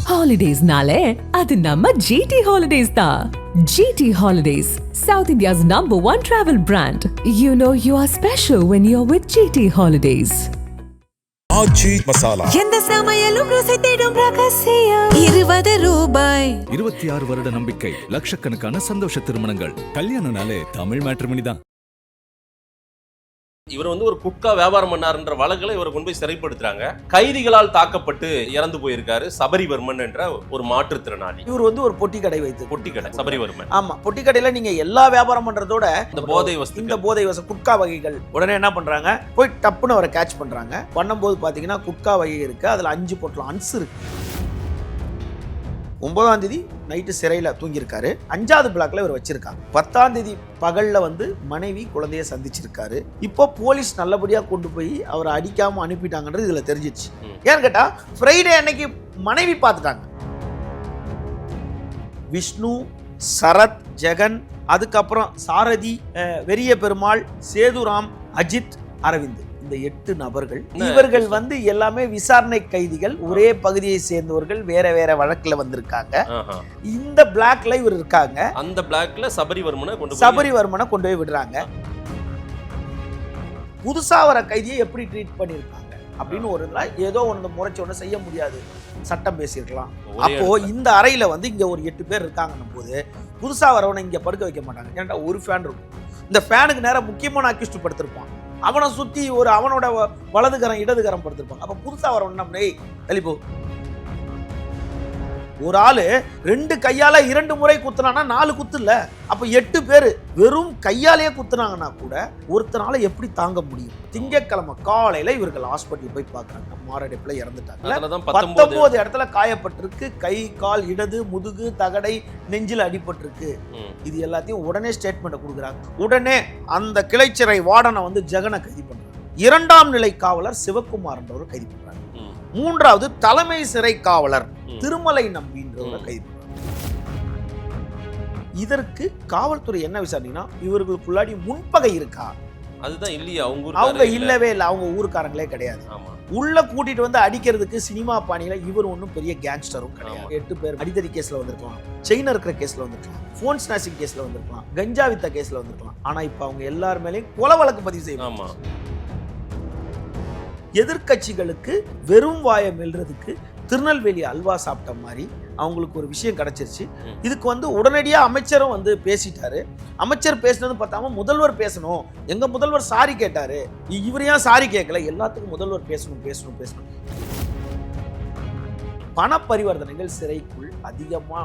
Holidays-nale, adu namma GT Holidays da. GT Holidays, South India's #1 travel brand. You know you are special when you're with GT Holidays. ஆச்சி மசாலா எந்த சமையலும் ருசி தேடும் ரகசியம் 20 ரூபாய். 26 வருட நம்பிக்கை, லட்சக்கணக்கான சந்தோஷ திருமணங்கள். கல்யாணம்னாலே தமிழ் மேட்ரிமோனி தான். இவர் வந்து ஒரு குட்கா வியாபாரம் பண்ணாருன்ற வழக்குல இவரை கொண்டு போய் சிறைப்படுத்துறாங்க. கைதிகளால் தாக்கப்பட்டு இறந்து போயிருக்காரு சபரிவர்மன் என்ற ஒரு மாற்றுத்திறனாளி. இவர் வந்து ஒரு பொட்டி கடை வைத்து பொட்டி கடை சபரிவர்மன். ஆமா, பொட்டி கடையில நீங்க எல்லா வியாபாரம் பண்றதோட இந்த போதை வஸ்து, இந்த போதை வச குட்கா வகைகள் உடனே என்ன பண்றாங்க, போய் டப்புன்னு அவரை கேட்ச் பண்றாங்க. பண்ணும்போது பாத்தீங்கன்னா குட்கா வகை இருக்கு, அதுல 5 பொட்டலம் அன்ஸ் இருக்கு. 9ஆம் தேதி நைட்டு சிறையில் தூங்கியிருக்காரு. 5வது பிளாக்ல இவர் வச்சிருக்காங்க. 10ஆம் தேதி பகல்ல வந்து மனைவி குழந்தைய சந்திச்சிருக்காரு. இப்போ போலீஸ் நல்லபடியா கொண்டு போய் அவரை அடிக்காம அனுப்பிட்டாங்கன்றது இதுல தெரிஞ்சிச்சு. ஏன்னு கேட்டா ஃப்ரைடே அன்னைக்கு மனைவி பார்த்துட்டாங்க. விஷ்ணு, சரத், ஜெகன், அதுக்கப்புறம் சாரதி, வெறிய பெருமாள், சேதுராம், அஜித், அரவிந்த், இந்த 8 நபர்கள். இவர்கள் வந்து எல்லாமே விசாரணை கைதிகள், ஒரே பகுதியை சேர்ந்தவர்கள், வேற வேற வழக்குல வந்திருக்காங்க. இந்த பிளாக்ல இவர் இருக்காங்க. அந்த பிளாக்ல சபரிவர்மனை கொண்டு போய் விடுறாங்க. புதுசா வர கைதியை எப்படி ட்ரீட் பண்ணிருக்காங்க அப்படின்னு ஒரு ஏதோ ஒன்று முறைச்சு ஒன்று செய்ய முடியாது, சட்டம் பேசியிருக்கலாம். அப்போ இந்த அறையில வந்து இங்க ஒரு 8 பேர் இருக்காங்கன்னும் போது புதுசா வரவனை இங்க படுக்க வைக்க மாட்டாங்க. ஏன்டா ஒரு ஃபேன் இருக்கும், இந்த ஃபேனுக்கு நேரம் முக்கியமான அக்யூஸ்ட் படுத்திருப்பான், அவனை சுத்தி ஒரு அவனோட வலதுகரம் இடதுகரம் படுத்திருப்பாங்க. அப்ப புதுசா வரவன் வெளிப்போ, ஒரு ஆளு 2 கையால 2 முறை குத்துனானா 4 குத்து இல்ல, அப்ப 8 பேரு வெறும் கையாலேயே குத்துனாங்கன்னா கூட ஒருத்தனால எப்படி தாங்க முடியும்? திங்கட்கிழமை காலையில இவர்கள் ஹாஸ்பிட்டல் போய் பார்க்கறாங்க. மாரடைப்புல இறந்துட்டாங்க. 19 இடத்துல காயப்பட்டிருக்கு. கை, கால், இடது, முதுகு, தகடை, நெஞ்சில் அடிபட்டிருக்கு. இது எல்லாத்தையும் உடனே ஸ்டேட்மெண்ட் கொடுக்குறாங்க. உடனே அந்த கிளைச்சிறை வார்டனை வந்து ஜெகனை கைது பண்றாங்க. 2ஆம் நிலை காவலர் சிவகுமார் என்றவர் கைது பண்றாங்க. 3வது தலைமை சிறை காவலர் திருமலை நம்பின்றவரை கைது பண்றாங்க. இதற்கு காவல்துறை என்ன விசாரணைனா, இவர்களுக்குள்ளாடி முன்பகை இருக்கா? அதுதான் இல்லையா, அவங்க இல்லவே இல்லை, அவங்க ஊருக்காரங்களே கிடையாது. உள்ள கூட்டிட்டு வந்து அடிக்கிறதுக்கு சினிமா பாணியில இவர் ஒன்றும் பெரிய கேங்ஸ்டரும் கிடையாது. 8 பேர் அடிதடி கேஸ்ல வந்திருக்கலாம், செயின் இருக்கிற கேஸ்ல வந்திருக்கலாம், போன் ஸ்நாச்சிங் கேஸ்ல வந்திருக்கலாம், கஞ்சா வித்த கேஸ்ல வந்திருக்கலாம். ஆனா இப்ப அவங்க எல்லார் மேலேயும் கொலை வழக்கு பதிவு செய்யணும். எதிர்கட்சிகளுக்கு வெறும் வாயை மெல்றதுக்கு திருநெல்வேலி அல்வா சாப்பிட்ட மாதிரி அவங்களுக்கு ஒரு விஷயம் கிடைச்சிருச்சு. இதுக்கு வந்து உடனடியா அமைச்சரும் வந்து பேசிட்டாரு. அமைச்சர் பேசினது பார்த்தாம முதல்வர் பேசணும், எங்க முதல்வர் சாரி கேட்டாரு, இவர் ஏன் சாரி கேட்கல? எல்லாத்துக்கும் முதல்வர் பேசணும். பண பரிவர்த்தனைகள் சிறைக்குள் அதிகமா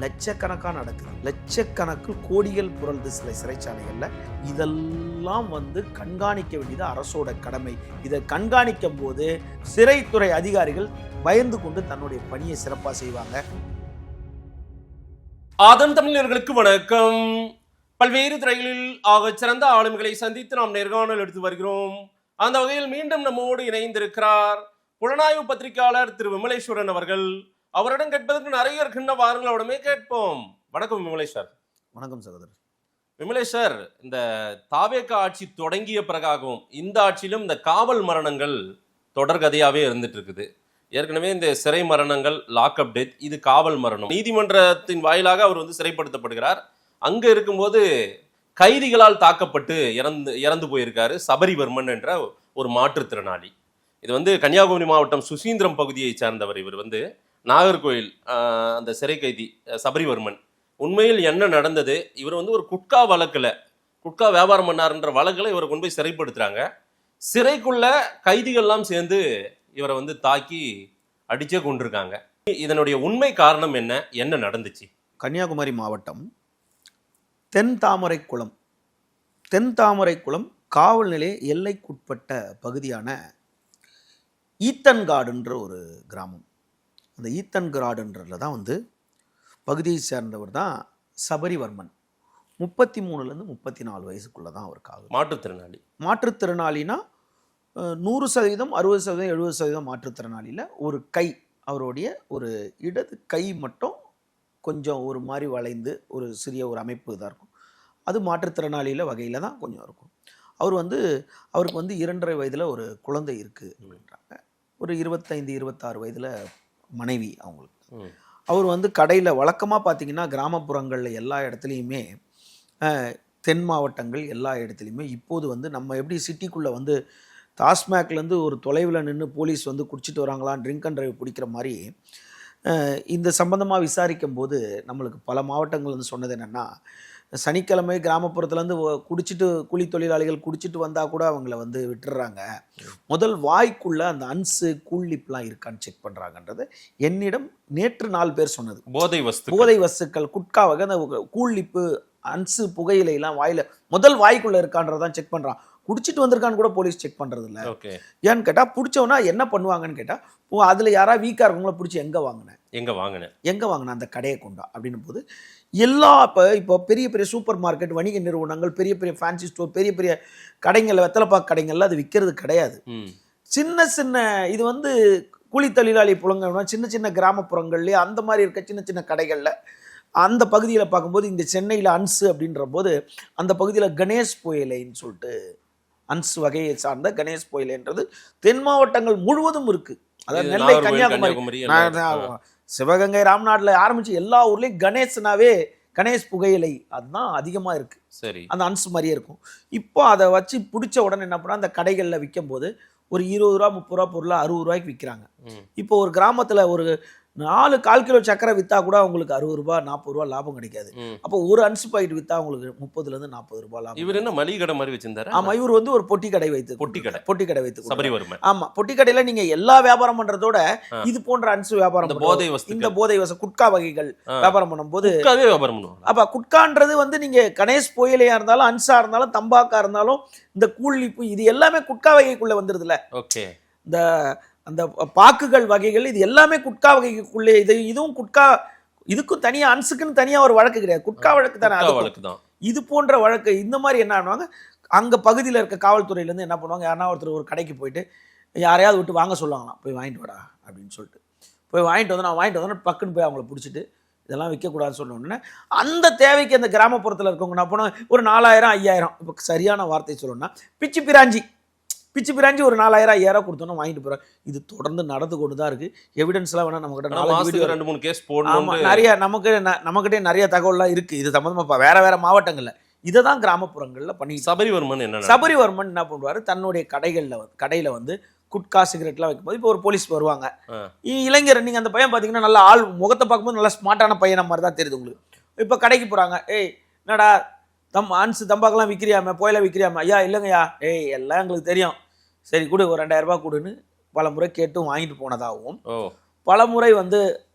லட்சக்கணக்காக நடக்குது. லட்சக்கணக்கில் கோடிகள் புரள்து சில சிறைச்சாலைகள்ல. இதெல்லாம் வந்து கண்காணிக்க வேண்டியது அரசோட கடமை. இதை கண்காணிக்கும் போது சிறைத்துறை அதிகாரிகள் பயந்து கொண்டு தன்னுடைய பணியை சிறப்பா செய்வாங்க. ஆதன் தமிழர்களுக்கு வணக்கம். பல்வேறு துறைகளில் ஆக சிறந்த ஆளுமைகளை சந்தித்து நாம் நேர்காணல் எடுத்து வருகிறோம். அந்த வகையில் மீண்டும் நம்மோடு இணைந்திருக்கிறார் புலனாய்வு பத்திரிகையாளர் திரு விமலேஸ்வரன் அவர்கள். அவரிடம் கேட்பதற்கு நிறைய இருக்கின்ற வாரங்களோடமே கேட்போம். வணக்கம் விமலேஸ்வர். வணக்கம் சகோதரர். விமலேஸ்வர், இந்த தாவேகா ஆட்சி தொடங்கிய பிறகாகவும் இந்த ஆட்சியிலும் இந்த காவல் மரணங்கள் தொடர்கதையாவே இருந்துட்டு இருக்குது. ஏற்கனவே இந்த சிறை மரணங்கள், லாக்அப் டெத், இது காவல் மரணம். நீதிமன்றத்தின் வாயிலாக அவர் வந்து சிறைப்படுத்தப்படுகிறார். அங்க இருக்கும்போது கைதிகளால் தாக்கப்பட்டு இறந்து போயிருக்காரு சபரிவர்மன் என்ற ஒரு மாற்றுத்திறனாளி. இது வந்து கன்னியாகுமரி மாவட்டம் சுசீந்திரம் பகுதியை சார்ந்தவர். இவர் வந்து நாகர்கோயில் அந்த சிறை கைதி சபரிவர்மன். உண்மையில் என்ன நடந்தது? இவர் வந்து ஒரு குட்கா வியாபாரம் பண்ணாருன்ற வழக்குல இவரை கொண்டு போய் சிறைப்படுத்துறாங்க. சிறைக்குள்ள கைதிகள்லாம் சேர்ந்து இவரை வந்து தாக்கி அடிச்சே கொண்டிருக்காங்க. இதனுடைய உண்மை காரணம் என்ன நடந்துச்சு? கன்னியாகுமரி மாவட்டம் தென் தாமரைக்குளம் காவல் நிலைய எல்லைக்குட்பட்ட பகுதியான ஈத்தன்காடுன்ற ஒரு கிராமம். அந்த ஈத்தன்காடுன்றதுல தான் வந்து பகுதியை சேர்ந்தவர் தான் சபரிவர்மன். 33லேருந்து 34 வயசுக்குள்ள தான் அவர் மாற்றுத்திறனாளினா 100%, 60%, 70% மாற்றுத்திறனாளியில் ஒரு கை, அவருடைய ஒரு இடது கை மட்டும் கொஞ்சம் ஒரு மாதிரி வளைந்து ஒரு சிறிய ஒரு அமைப்பு இதாக இருக்கும். அது மாற்றுத்திறனாளியில் வகையில் தான் கொஞ்சம் இருக்கும். அவருக்கு வந்து 2.5 வயதில் ஒரு குழந்தை இருக்குது அப்படின்றாங்க. ஒரு 25-26 வயதில் மனைவி அவங்களுக்கு. அவர் வந்து கடையில் வழக்கமாக பார்த்தீங்கன்னா கிராமப்புறங்களில் எல்லா இடத்துலையுமே தென் மாவட்டங்கள் எல்லா இடத்துலையுமே இப்போது வந்து நம்ம எப்படி சிட்டிக்குள்ளே வந்து டாஸ்மாக்லேருந்து ஒரு தொலைவில் நின்று போலீஸ் வந்து குடிச்சிட்டு வராங்களாம் ட்ரிங்க் அண்ட் ட்ரைவ் பிடிக்கிற மாதிரி இந்த சம்பந்தமாக விசாரிக்கும் போது நம்மளுக்கு பல மாவட்டங்கள் வந்து சொன்னது என்னென்னா சனிக்கிழமை கிராமப்புறத்துலேருந்து குடிச்சிட்டு கூலி தொழிலாளிகள் குடிச்சிட்டு வந்தால் கூட அவங்கள வந்து விட்டுடுறாங்க. முதல் வாய்க்குள்ளே அந்த அன்ஸு கூல்லிப்லாம் இருக்கான்னு செக் பண்ணுறாங்கன்றது என்னிடம் நேற்று 4 பேர் சொன்னது. போதை வஸ்துக்கள் குட்கா வகை அந்த கூல்லிப்பு அன்ஸு புகையிலையெல்லாம் வாயில் முதல் வாய்க்குள்ளே இருக்கான்றதான் செக் பண்ணுறான். குடிச்சிட்டு வந்திருக்கான்னு கூட போலீஸ் செக் பண்ணுறது இல்லை. ஏன்னு கேட்டால் பிடிச்சவனா என்ன பண்ணுவாங்கன்னு கேட்டால் அதில் யாராவது வீக்காக இருக்கவங்கள பிடிச்சி எங்கே வாங்கினேன் அந்த கடையை கொண்டா அப்படின்னும் போது எல்லா இப்போ பெரிய பெரிய சூப்பர் மார்க்கெட் வணிக நிறுவனங்கள் பெரிய பெரிய ஃபேன்சி ஸ்டோர் பெரிய பெரிய கடைகளில் வெத்தலைப்பாக்கு கடைகளில் அது விற்கிறது கிடையாது. சின்ன சின்ன இது வந்து கூலி தொழிலாளி புலங்க சின்ன சின்ன கிராமப்புறங்கள்லேயே அந்த மாதிரி இருக்க சின்ன சின்ன கடைகளில் அந்த பகுதியில் பார்க்கும்போது இந்த சென்னையில் அன்ஸு அப்படின்ற போது அந்த பகுதியில் கணேஷ் புயலைன்னு சொல்லிட்டு அன்ஸ் வகையை சார்ந்த கணேஷ் புயலைன்றது தென் மாவட்டங்கள் முழுவதும் இருக்குது. அதாவது நெல்லை, கன்னியாகுமரி, சிவகங்கை, ராம்நாட்டில் ஆரம்பித்து எல்லா ஊர்லேயும் கணேஷ் புகையிலை அதுதான் அதிகமாக இருக்குது. சரி, அந்த அன்ஸ் மாதிரியே இருக்கும். இப்போ அதை வச்சு பிடிச்ச உடனே என்ன பண்ணால் அந்த கடைகளில் விற்கும் போது ஒரு 20 ரூபா 30 ரூபா பொருளை 60 ரூபாய்க்கு விற்கிறாங்க. இப்போ ஒரு கிராமத்தில் ஒரு 4 கால் கிலோ சக்கரை விற்றா கூட உங்களுக்கு 60 ரூபா 40 ரூபா லாபம் கிடைக்காது. அப்போ ஒரு அன்ஸ் பாக்கெட் விற்றா உங்களுக்கு 30லேருந்து 40 ரூபா லாபம். இவர் என்ன மளிகை கடை மாதிரி வச்சிருந்தாரு? ஆமாம், இவர் வந்து ஒரு பொட்டி கடை வைத்து சபரிவர்மன். ஆமாம், பொட்டி கடையில் நீங்கள் எல்லா வியாபாரம் பண்ணுறதோட இது போன்ற அன்ஸ் வியாபாரம் இந்த போதை வச குட்கா வகைகள் வியாபாரம் பண்ணும்போது அப்போ குட்கான்றது வந்து நீங்கள் கணேஷ் புயலையாக இருந்தாலும் அன்ஸாக இருந்தாலும் தம்பாக்கா இருந்தாலும் இந்த கூழ்லிப்பு இது எல்லாமே குட்கா வகைக்குள்ளே வந்துடுதுல்ல. ஓகே, இந்த அந்த பாக்குகள் வகைகள் இது எல்லாமே குட்கா வகைக்குள்ளே இதுவும் குட்கா இதுக்கும் தனியாக அன்ஸுக்குன்னு தனியாக ஒரு வழக்கு கிடையாது. குட்கா வழக்கு தானே. இது போன்ற வழக்கு இந்த மாதிரி என்ன பண்ணுவாங்க அங்கே பகுதியில் இருக்க காவல்துறையிலேருந்து என்ன பண்ணுவாங்க, யாரா ஒருத்தர் ஒரு கடைக்கு போயிட்டு யாரையாவது விட்டு வாங்க சொல்லுவாங்களாம், போய் வாங்கிட்டு வாடா அப்படின்னு சொல்லிட்டு போய் வாங்கிட்டு வந்தோன்னா பக்குன்னு போய் அவங்கள பிடிச்சிட்டு இதெல்லாம் விற்கக்கூடாதுன்னு சொன்ன உடனே அந்த தேவைக்கு அந்த கிராமப்புறத்தில் இருக்கவங்க என்ன போனால் ஒரு 4000 5000 இப்போ சரியான வார்த்தை சொல்லணும்னா பிச்சு பிராஞ்சி ஒரு 4000 5000 கொடுத்தோன்னா வாங்கிட்டு போகிறோம். இது தொடர்ந்து நடந்து கொண்டு தான் இருக்குது. எவிடன்ஸ்லாம் வேணால் நம்மகிட்ட 2-3 கேஸ் போடணும். நிறைய நமக்கிட்டே நிறைய தகவல்லாம் இருக்குது இது சம்மந்தமாக வேறு மாவட்டங்களில். இதை தான் கிராமப்புறங்களில் பண்ணி சபரிவர்மன் என்ன பண்ணுவார், தன்னுடைய கடையில் வந்து குட்கா சிகரெட்லாம் வைக்கும்போது இப்போ ஒரு போலீஸ் வருவாங்க, இளைஞர் நீங்கள் அந்த பையன் பார்த்தீங்கன்னா நல்லா ஆள் முகத்தை பார்க்கும்போது நல்லா ஸ்மார்ட்டான பையனை மாதிரி தான் தெரியுது உங்களுக்கு. இப்போ கடைக்கு போகிறாங்க, ஏய் என்னடா அன்ஸு தம்பாக்கெல்லாம் விற்கிறியாமே புயலை விற்கிறியாமே, ஐயா இல்லைங்கய்யா, ஏய் எல்லாம் எங்களுக்கு தெரியும், சரி கொடு ஒரு 2000 ரூபாய் கொடுன்னு பல முறை கேட்டும் வாங்கிட்டு போனதாகவும் பல முறை வந்து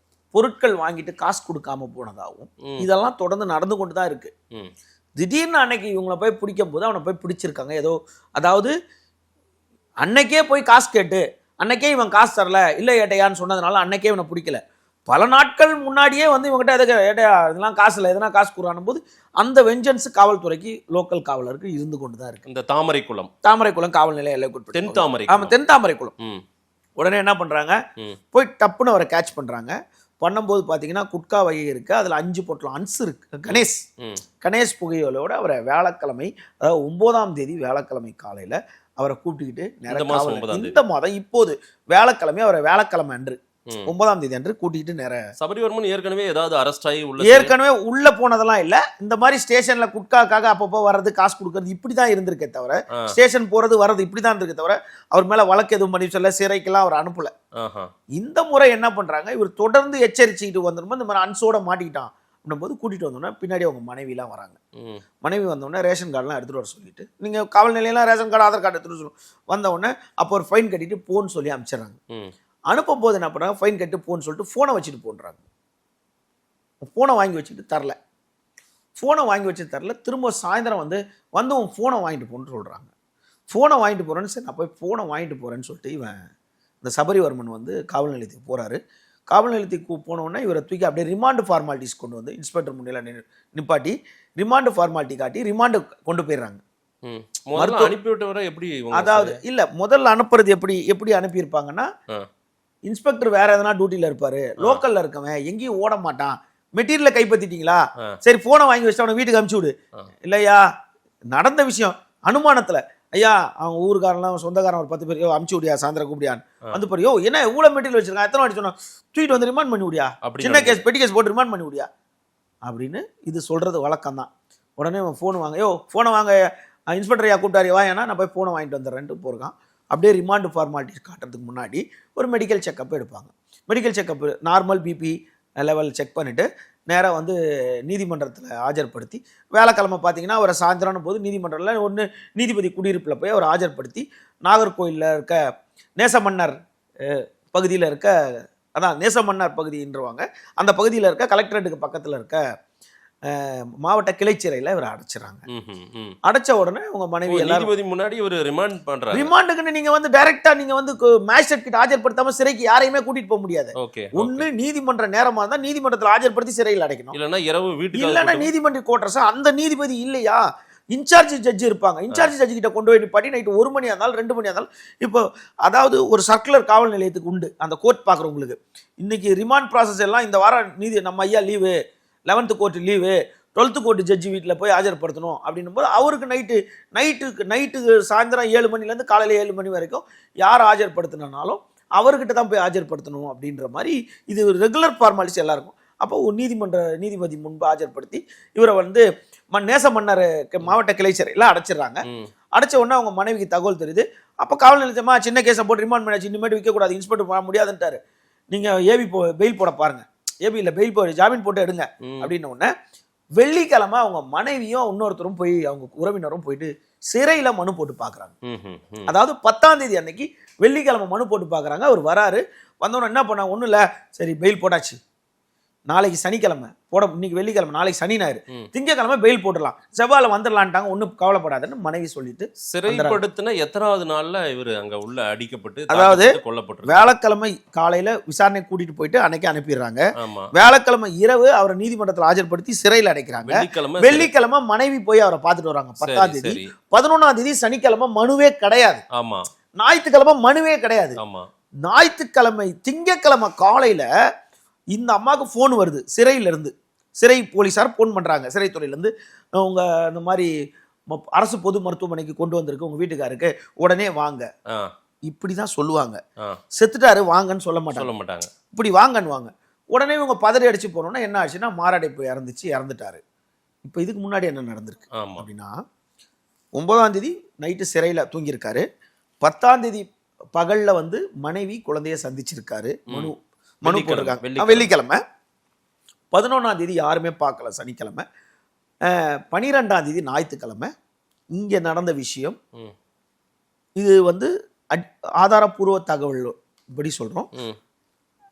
பொருட்கள் வாங்கிட்டு காசு கொடுக்காம போனதாகவும் இதெல்லாம் தொடர்ந்து நடந்து கொண்டு தான் இருக்கு. திடீர்னு அன்னைக்கு இவங்களை போய் பிடிக்கும் போது அவனை போய் பிடிச்சிருக்காங்க. ஏதோ அதாவது அன்னைக்கே போய் காசு கேட்டு அன்னைக்கே இவன் காசு தரல இல்லை ஏட்டையான்னு சொன்னதுனால அன்னைக்கே இவனை பிடிக்கல. பல நாட்கள் முன்னாடியே வந்து இவங்ககிட்ட எதுக்கு ஏட்டையா இதெல்லாம் காசு இல்லை எதனா காசு கூறானும் போது அந்த வெஞ்சன்ஸ் காவல்துறைக்கு லோக்கல் காவலருக்கு இருந்து கொண்டு தான் இருக்கு. இந்த தாமரைக்குளம் காவல் நிலைய எல்லைக்குட்பட்டு தென் தாமரைக்குளம். உடனே என்ன பண்றாங்க, போய் டப்புன்னு அவரை கேட்ச் பண்றாங்க. பண்ணும்போது பார்த்தீங்கன்னா குட்கா வகை இருக்குது, அதில் 5 பொட்டலம் அன்ஸ் இருக்குது. கணேஷ் புகையோலோட அவரை வியாழக்கிழமை அதாவது 9ஆம் தேதி வியாழக்கிழமை காலையில் அவரை கூப்பிட்டுக்கிட்டு இந்த மாதம் இப்போது வியாழக்கிழமை அவரை வியாழக்கிழமை அன்று 9ஆம் தேதி அன்று கூட்டிகிட்டு நேர சபரிவர்மன் ஏற்கனவே ஏதாவது அரெஸ்ட் ஆகி ஏற்கனவே உள்ள போனதெல்லாம் இல்லை. இந்த மாதிரி ஸ்டேஷன்ல குட்காக்காக அப்பப்போ வர்றது காசு கொடுக்கறது இப்படி தான் இருந்திருக்கே தவிர ஸ்டேஷன் போறது வர்றது இப்படி தான் இருந்திருக்கே தவிர அவர் மேல வழக்கு எதுவும் பண்ணி சொல்ல சிறைக்கெல்லாம் அவர் அனுப்பல. இந்த முறை என்ன பண்றாங்க, இவர் தொடர்ந்து எச்சரிச்சுக்கிட்டு வந்துடும் இந்த மாதிரி அன்ஸோட மாட்டிக்கிட்டான் அப்படின்போது கூட்டிட்டு வந்தோன்னா பின்னாடி அவங்க மனைவிலாம் வராங்க. மனைவி வந்தோடனே ரேஷன் கார்டெலாம் எடுத்துகிட்டு வர சொல்லிட்டு நீங்கள் காவல் நிலையெல்லாம் ரேஷன் கார்டு ஆதார் கார்டு எடுத்துகிட்டு சொல்லுவோம். வந்தவுடனே அப்போ ஒரு ஃபைன் கட்டிட்டு போன்னு சொல்லி அனுப்பிச்சிடறாங்க. அனுப்பும் போது என்ன பண்ணுறாங்க, ஃபைன் கட்டு போன்னு சொல்லிட்டு ஃபோனை வச்சுட்டு போன்றாங்க. ஃபோனை வாங்கி வச்சுட்டு தரல, ஃபோனை வாங்கி வச்சு தரல. திரும்ப சாயந்தரம் வந்து உன் ஃபோனை வாங்கிட்டு போன்னு சொல்கிறாங்க. ஃபோனை வாங்கிட்டு போகிறேன்னு சரி நான் போய் ஃபோனை வாங்கிட்டு போகிறேன்னு சொல்லிட்டு இவன் இந்த சபரிவர்மன் வந்து காவல் நிலையத்துக்கு போகிறாரு. காவல் நிலையத்துக்கு போனோடனே இவரை தூக்கி அப்படியே ரிமாண்டு ஃபார்மாலிட்டிஸ் கொண்டு வந்து இன்ஸ்பெக்டர் முன்னிலையில் நிப்பாட்டி ரிமாண்டு ஃபார்மாலிட்டி காட்டி ரிமாண்டு கொண்டு போயிடுறாங்க. அனுப்பிவிட்டு எப்படி, அதாவது இல்லை முதல்ல அனுப்புறது எப்படி அனுப்பியிருப்பாங்கன்னா, இன்ஸ்பெக்டர் வேற எதனா டியூட்டியில் இருப்பாரு, லோக்கல்ல இருக்கவன் எங்கேயும் ஓட மாட்டான், மெட்டீரியலை கைப்பற்றிட்டீங்களா சரி ஃபோனை வாங்கி வச்சு அவனை வீட்டுக்கு அனுப்பிச்சு விடு. இல்லையா நடந்த விஷயம் அனுமானத்தில் ஐயா அவங்க ஊருக்காரன்லாம் சொந்தக்காரன் ஒரு 10 பேர் அமுச்சு விடியா சாயந்தரம் கூப்பிடியான்னு வந்து போறியோ என்ன இவ்வளோ மெட்டீரியல் வச்சிருக்கான் எத்தனை வாட்டி சொன்னா தூக்கிட்டு வந்து ரிமாண்ட் பண்ணி விடியா சின்ன கேஸ் பெட்டி கேஸ் போட்டு ரிமாண்ட் பண்ணி விடியா அப்படின்னு இது சொல்றது வழக்கம் தான். உடனே அவன் ஃபோன் வாங்க ஃபோனை வாங்க இன்ஸ்பெக்டர் ஐயா கூப்பிட்டாரு வா ஏன்னா நான் போய் ஃபோனை வாங்கிட்டு வந்துடுறேன்ட்டு போயிருக்கான். அப்படியே ரிமாண்டு ஃபார்மாலிட்டிஸ் காட்டுறதுக்கு முன்னாடி ஒரு மெடிக்கல் செக்கப் எடுப்பாங்க. Medical checkup normal BP level check பண்ணிவிட்டு நேராக வந்து நீதிமன்றத்தில் ஆஜர்படுத்தி வேலைக்கிழமை பார்த்தீங்கன்னா அவரை சாயந்தரம்னு போது நீதிமன்றத்தில் ஒன்று நீதிபதி குடியிருப்பில் போய் அவர் ஆஜர்படுத்தி நாகர்கோயிலில் இருக்க நேசமன்னர் பகுதியில் இருக்க அதான் நேசமன்னர் பகுதின்றவாங்க அந்த பகுதியில் இருக்க கலெக்டரேட்டுக்கு பக்கத்தில் இருக்க மாவட்ட கிளைச்சிறையில் இவர் அடைச்சிடறாங்க. அடைச்ச உடனே உங்க மனைவி எல்லாரும் முன்னாடி ஒரு ரிமாண்ட் பண்றாங்க. ரிமாண்டுக்குன்னு நீங்க வந்து டைரக்டா நீங்க வந்து மேஜிஸ்ட்ரேட் கிட்ட ஆஜர்படுத்தாம சிறைக்கு யாரையுமே கூட்டிட்டு போக முடியாது. ஒண்ணு நீதிமன்ற நேரமா இருந்தா நீதிமன்றத்தில் ஆஜர்படுத்தி சிறையில் அடைக்கணும், இல்லைன்னா இரவு வீட்டுக்கு, இல்லைன்னா நீதிமன்ற கோட்டர்ஸ் அந்த நீதிபதி இல்லையா இன்சார்ஜ் ஜட்ஜி இருப்பாங்க. இன்சார்ஜ் ஜட்ஜி கிட்ட கொண்டு போய் நிப்பாட்டி நைட்டு 1 மணியா இருந்தாலும் 2 மணியா இருந்தாலும் இப்போ அதாவது ஒரு சர்க்குலர் காவல் நிலையத்துக்கு உண்டு அந்த கோர்ட் பார்க்குறவங்களுக்கு. இன்னைக்கு ரிமாண்ட் ப்ராசஸ் எல்லாம் இந்த வாரம் நீதி நம்ம ஐயா leave 11th court leave 12th court ஜட்ஜி வீட்டில் போய் ஆஜர்படுத்தணும் அப்படின்னும் போது அவருக்கு நைட்டு சாயந்தரம் 7 மணிலேருந்து காலையில் 7 மணி வரைக்கும் யார் ஆஜர்படுத்தினாலும் அவர்கிட்ட தான் போய் ஆஜர்படுத்தணும் அப்படின்ற மாதிரி இது ஒரு ரெகுலர் ஃபார்மாலிட்டிஸ் எல்லாருக்கும். அப்போ ஒரு நீதிபதி முன்பு ஆஜர்படுத்தி இவரை வந்து நேச மன்னர் மாவட்ட கிளை சிறையில் அடைச்சிடுறாங்க. அடைச்ச உடனே அவங்க மனைவிக்கு தகவல் தெரியுது. அப்போ காவல் நிலையமா சின்ன கேஸை போட்டு ரிமாண்ட் பண்ணியாச்சு, இனிமேட்டு விற்கக்கூடாது, இன்ஸ்பெக்டர் பண்ண முடியாதுன்ட்டாரு, நீங்கள் பெயில் போட பாருங்க, ஏபியில் பெயில் போய் ஜாமீன் போட்டு எடுங்க அப்படின்ன உடனே வெள்ளிக்கிழமை அவங்க மனைவியும் இன்னொருத்தரும் போய் அவங்க உறவினரும் போயிட்டு சிறையில் மனு போட்டு பார்க்குறாங்க. அதாவது 10ஆம் தேதி அன்னைக்கு வெள்ளிக்கிழமை மனு போட்டு பார்க்குறாங்க. அவர் வராரு, வந்தவொடனே என்ன பண்ணாங்க, ஒன்றும் இல்லை சரி பெயில் போட்டாச்சு, நாளைக்கு சனிக்கிழமை இன்னைக்கு வெள்ளிக்கிழமை, நாளைக்கு சனி ஞாயிறு, திங்கக்கிழமை பெயில் போட்டுடலாம், செவ்வாயில் வந்துடலான்ட்டாங்க, ஒன்றும் கவலைப்படாதுன்னு மனைவி சொல்லிட்டு சிறைப்படுத்தின எத்தனாவது நாள்ல இவர் அங்க உள்ள அடிக்கப்பட்டு அதாவது கொல்லப்பட்டு வேலைக்கிழமை காலையில விசாரணை கூட்டிட்டு போயிட்டு அன்னைக்கு அனுப்பிடுறாங்க. வேலைக்கிழமை இரவு அவரை நீதிமன்றத்தில் ஆஜர்படுத்தி சிறையில் அடைக்கிறாங்க. வெள்ளிக்கிழமை மனைவி போய் அவரை பார்த்துட்டு வராங்க 10ஆம் தேதி. 11ஆம் தேதி சனிக்கிழமை மனுவே கிடையாது, ஞாயிற்றுக்கிழமை மனுவே கிடையாது. ஞாயிற்றுக்கிழமை திங்கக்கிழமை காலையில இந்த அம்மாவுக்கு ஃபோன் வருது சிறையிலிருந்து. சிறை போலீஸார் ஃபோன் பண்ணுறாங்க சிறைத்துறையிலேருந்து, உங்கள் இந்த மாதிரி அரசு பொது மருத்துவமனைக்கு கொண்டு வந்திருக்கு உங்கள் வீட்டுக்காருக்கு, உடனே வாங்க, இப்படி தான் சொல்லுவாங்க. செத்துட்டாரு வாங்கன்னு சொல்ல மாட்டாங்க, இப்படி வாங்கன்னு வாங்க. உடனே இவங்க பதறி அடிச்சு போனோன்னா என்ன ஆச்சுன்னா மாரடைப்பு இறந்துட்டாரு. இப்போ இதுக்கு முன்னாடி என்ன நடந்திருக்கு அப்படின்னா 9ஆம் தேதி நைட்டு சிறையில் தூங்கியிருக்காரு, 10ஆம் தேதி பகலில் வந்து மனைவி குழந்தைய சந்திச்சிருக்காரு, மனு போட்டிருக்காங்க வெள்ளிக்கிழமை. 11ஆம் தேதி யாருமே பார்க்கல சனிக்கிழமை. 12ஆம் தேதி ஞாயிற்றுக்கிழமை இங்கே நடந்த விஷயம். இது வந்து ஆதாரப்பூர்வ தகவல் படி சொல்கிறோம்.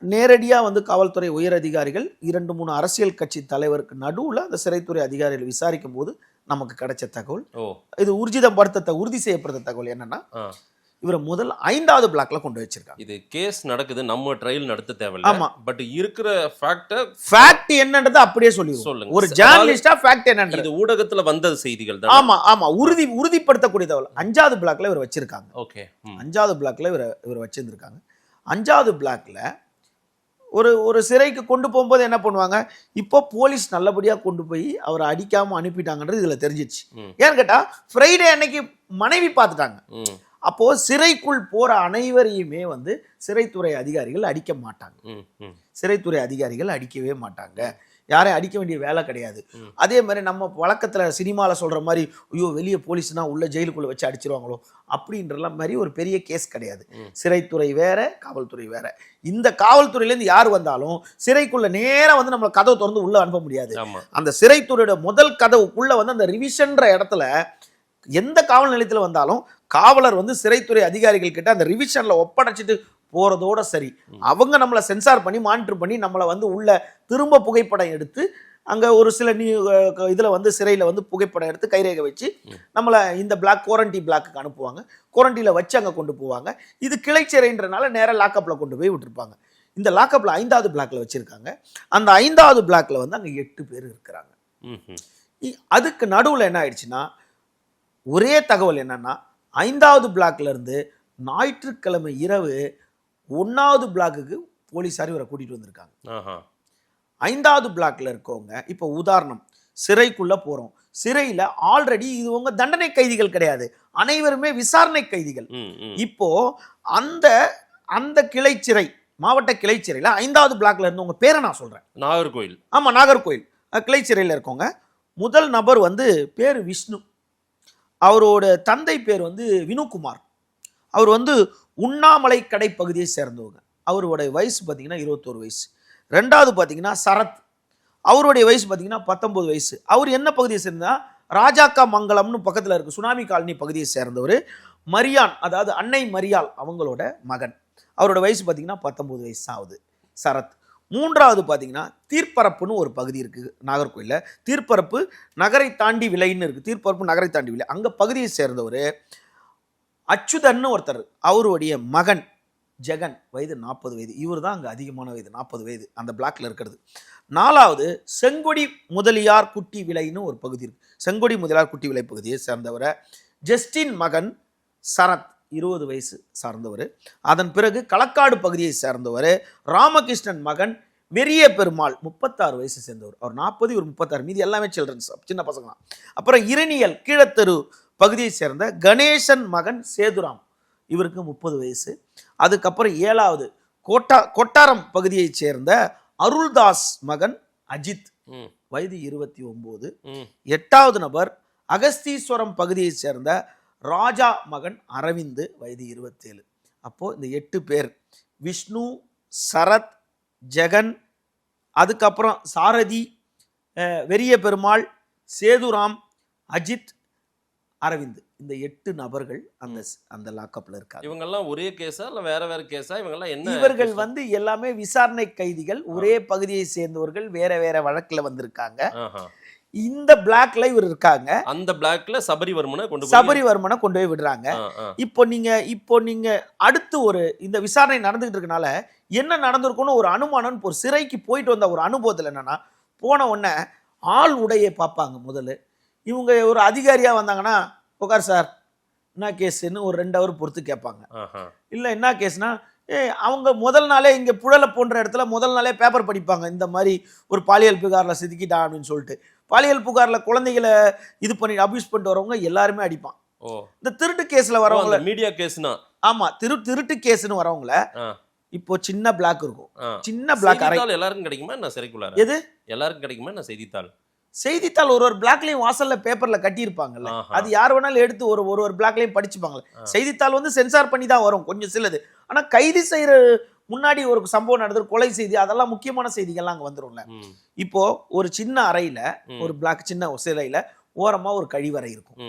நேரடியாக வந்து காவல்துறை உயர் அதிகாரிகள் 2-3 அரசியல் கட்சி தலைவருக்கு நடுவில் அந்த சிறைத்துறை அதிகாரிகள் விசாரிக்கும் போது நமக்கு கிடைச்ச தகவல். இது உறுதி செய்யப்படுத்த தகவல் என்னன்னா, இவரை முதல் 5வது பிளாக்ல கொண்டு வச்சிருக்காங்க. இது கேஸ் நடக்குது, நம்ம ட்ரையல் நடத்த தேவையில்லை. ஆமா, பட் இருக்கிற ஃபேக்ட் என்னன்றது அப்படியே சொல்லுங்க. ஒரு ஜர்னலிஸ்டா ஃபேக்ட் என்னன்றது இது ஊடகத்துல வந்த செய்திகள் தான். ஆமா உறுதிப்படுத்தக்கூடிய தகவல் 5வது பிளாக்ல இவர் வச்சிருக்காங்க. ஓகே, 5வது பிளாக்ல இவர் வச்சிருந்திருக்காங்க. 5வது பிளாக்ல ஒரு சிறைக்கு கொண்டு போகும்போது என்ன பண்ணுவாங்க, இப்போ போலீஸ் நல்லபடியா கொண்டு போய் அவரை அடிக்காம அனுப்பிட்டாங்கன்றது இதுல தெரிஞ்சிச்சு. ஏன்னு கேட்டா ஃப்ரைடே அன்னைக்கு மனைவி பார்த்துட்டாங்க. அப்போ சிறைக்குள் போற அனைவரையுமே வந்து சிறைத்துறை அதிகாரிகள் அடிக்க மாட்டாங்க, சிறைத்துறை அதிகாரிகள் அடிக்கவே மாட்டாங்க, யாரையும் அடிக்க வேண்டிய வேலை கிடையாது. அதே மாதிரி நம்ம வழக்கத்துல சினிமால சொல்ற மாதிரி ஐயோ வெளியே போலீஸ்னா உள்ள ஜெயிலுக்குள்ள வச்சு அடிச்சிருவாங்களோ அப்படின்றலாம் மாதிரி ஒரு பெரிய கேஸ் கிடையாது. சிறைத்துறை வேற, காவல்துறை வேற. இந்த காவல்துறையிலேருந்து யார் வந்தாலும் சிறைக்குள்ள நேரா வந்து நம்ம கதவை திறந்து உள்ள அனுப்ப முடியாது. அந்த சிறைத்துறையோட முதல் கதவுக்குள்ள வந்து அந்த ரிவிஷன்ற இடத்துல எந்த காவல் நிலையத்தில் வந்தாலும் காவலர் வந்து சிறைத்துறை அதிகாரிகள் கிட்ட அந்த ரிவிஷன்ல ஒப்படைச்சிட்டு போறதோட சரி. அவங்க நம்மளை சென்சார் பண்ணி மானிட்டர் பண்ணி நம்மளை வந்து உள்ள திரும்ப புகைப்படம் எடுத்து அங்க ஒரு சில இதுல வந்து சிறையில வந்து புகைப்படம் எடுத்து கைரேகை வச்சு நம்மளை இந்த பிளாக் குவாரண்டி பிளாக்கு அனுப்புவாங்க. குவாரண்டியில வச்சு அங்க கொண்டு போவாங்க. இது கிளைச்சிறைன்றனால நேரம் லாக்அப்ல கொண்டு போய் விட்டுருப்பாங்க. இந்த லாக்அப்ல 5வது பிளாக்ல வச்சிருக்காங்க. அந்த 5வது பிளாக்ல வந்து அங்க 8 பேர் இருக்கிறாங்க. அதுக்கு நடுவுல என்ன ஆயிடுச்சுன்னா, ஒரே தகவல் என்னன்னா, 5வது பிளாக்ல இருந்து ஞாயிற்றுக்கிழமை இரவு 1வது பிளாக்குக்கு போலீஸார் இவரை கூட்டிட்டு வந்திருக்காங்க. 5வது பிளாக்ல இருக்கவங்க இப்போ உதாரணம் சிறைக்குள்ள போறோம், சிறையில ஆல்ரெடி இது உங்க தண்டனை கைதிகள் கிடையாது, அனைவருமே விசாரணை கைதிகள். இப்போ அந்த அந்த கிளை சிறை, மாவட்ட கிளை சிறையில 5வது பிளாக்ல இருந்தவங்க பேரை நான் சொல்றேன். நாகர்கோயில். ஆமா, நாகர்கோயில் கிளை சிறையில் இருக்கவங்க. முதல் நபர் வந்து பேர் விஷ்ணு. அவரோட தந்தை பேர் வந்து வினுகுமார். அவர் வந்து உண்ணாமலை கடை பகுதியை சேர்ந்தவங்க. அவருடைய வயசு பார்த்தீங்கன்னா 21 வயசு. ரெண்டாவது பார்த்தீங்கன்னா சரத், அவருடைய வயசு பார்த்தீங்கன்னா 19 வயசு. அவர் என்ன பகுதியை சேர்ந்தா ராஜாக்கா மங்கலம்னு பக்கத்தில் இருக்கு சுனாமி காலனி பகுதியை சேர்ந்தவர். மரியான், அதாவது அன்னை மரியாள் அவங்களோட மகன். அவரோட வயசு பார்த்தீங்கன்னா 19 வயசு ஆகுது சரத். மூன்றாவது பார்த்தீங்கன்னா தீர்ப்பரப்புன்னு ஒரு பகுதி இருக்குது நாகர்கோயிலில். தீர்ப்பரப்பு நகரை தாண்டி விலைன்னு இருக்குது. தீர்ப்பரப்பு நகரை தாண்டி விலை அங்கே பகுதியை சேர்ந்தவர் அச்சுதன்னு ஒருத்தர். அவருடைய மகன் ஜெகன், வயது 40 வயது. இவர் தான் அங்கே அதிகமான வயது, 40 வயது அந்த பிளாக்ல இருக்கிறது. நாலாவது செங்கொடி முதலியார் குட்டி விலைன்னு ஒரு பகுதி இருக்கு. செங்கொடி முதலியார் குட்டி விலை பகுதியை சேர்ந்தவரை ஜஸ்டின் மகன் சரத், 20 வயசு சார்ந்தவர். அதன் பிறகு களக்காடு பகுதியை சேர்ந்தவர் ராமகிருஷ்ணன் மகன் வெறிய பெருமாள், 36 வயசு சேர்ந்தவர். அவர் 40, இவர் 36, மீதி எல்லாமே சில்ட்ரன்ஸ், சின்ன பசங்க தான். அப்புறம் இரணியல் கீழத்தெரு பகுதியை சேர்ந்த கணேசன் மகன் சேதுராம், இவருக்கு 30 வயசு. அதுக்கப்புறம் 7வது கொட்டாரம் பகுதியைச் சேர்ந்த அருள்தாஸ் மகன் அஜித், வயது 29. 8வது நபர் அகஸ்தீஸ்வரம் பகுதியைச் சேர்ந்த ராஜா மகன் அரவிந்த், வயது 27. அப்போ இந்த 8 பேர் விஷ்ணு, சரத், ஜெகன், அதுக்கப்புறம் சாரதி, வெறிய பெருமாள், சேதுராம், அஜித், அரவிந்த், இந்த 8 நபர்கள் அந்த அந்த லாக்அப்ல இருக்காங்க. இவங்கெல்லாம் ஒரே கேஸா இல்ல வேற வேற கேஸா? இவங்கெல்லாம் என்ன? இவர்கள் வந்து எல்லாமே விசாரணை கைதிகள், ஒரே பகுதியை சேர்ந்தவர்கள், வேற வேற வழக்குல வந்திருக்காங்க. இந்த பிளாக்ல இவர் இருக்காங்க. அந்த பிளாக்ல சபரிவர்மனை கொண்டு போய் விடுறாங்க. இப்போ நீங்க அடுத்து ஒரு இந்த விசாரணை நடந்துகிட்டு இருக்கனால என்ன நடந்திருக்கும்னு ஒரு அனுமானம், ஒரு சிறைக்கு போயிட்டு வந்த ஒரு அனுபவத்தில் என்னன்னா, போன உடனே ஆள் உடையை பார்ப்பாங்க. முதல்ல இவங்க ஒரு அதிகாரியா வந்தாங்கன்னா, உட்கார் சார் என்ன கேஸ்ன்னு ஒரு 2 ஹவர் பொறுத்து கேட்பாங்க. இல்லை என்ன கேஸ்னா, அவங்க முதல் நாளே இங்கே புழலை போன்ற இடத்துல முதல் நாளே பேப்பர் படிப்பாங்க. இந்த மாதிரி ஒரு பாலியல் புகாரில் சிக்கிட்டான் அப்படின்னு சொல்லிட்டு. பாலியல் புகாரில் குழந்தைகளை இது பண்ணி அபியூஸ் பண்ணிட்டு வரவங்க எல்லாருமே அடிப்பான். இந்த திருட்டு கேஸ்ல வரவங்கள, மீடியா கேஸ்னா, ஆமா திருட்டு கேஸ்ன்னு வரவங்கள இப்போ சின்ன பிளாக் இருக்கும். சின்ன பிளாக் எல்லாருக்கும் கிடைக்குமா என்ன சிறைக்குள்ள? எது எல்லாருக்கும் கிடைக்குமா என்ன செய்தித்தாள்? செய்தித்தாள் ஒரு பிளாக்லயும் வாசல்ல பேப்பர்ல கட்டி இருப்பாங்கல்ல, அது யார் வேணாலும் எடுத்து ஒரு பிளாக்லயும் படிச்சுப்பாங்கல்ல. செய்தித்தாள் வந்து சென்சார் பண்ணி தான் வரும் கொஞ்சம் சிலது. ஆனா கைது செய்யற முன்னாடி ஒரு சம்பவம் நடந்து கொலை செய்தி, அதெல்லாம் முக்கியமான செய்திகள்லாம் அங்க வந்துரும்ல. இப்போ ஒரு சின்ன அறையில, ஒரு பிளாக் சின்ன சிலையில ஓரமா ஒரு கழிவறை இருக்கும்.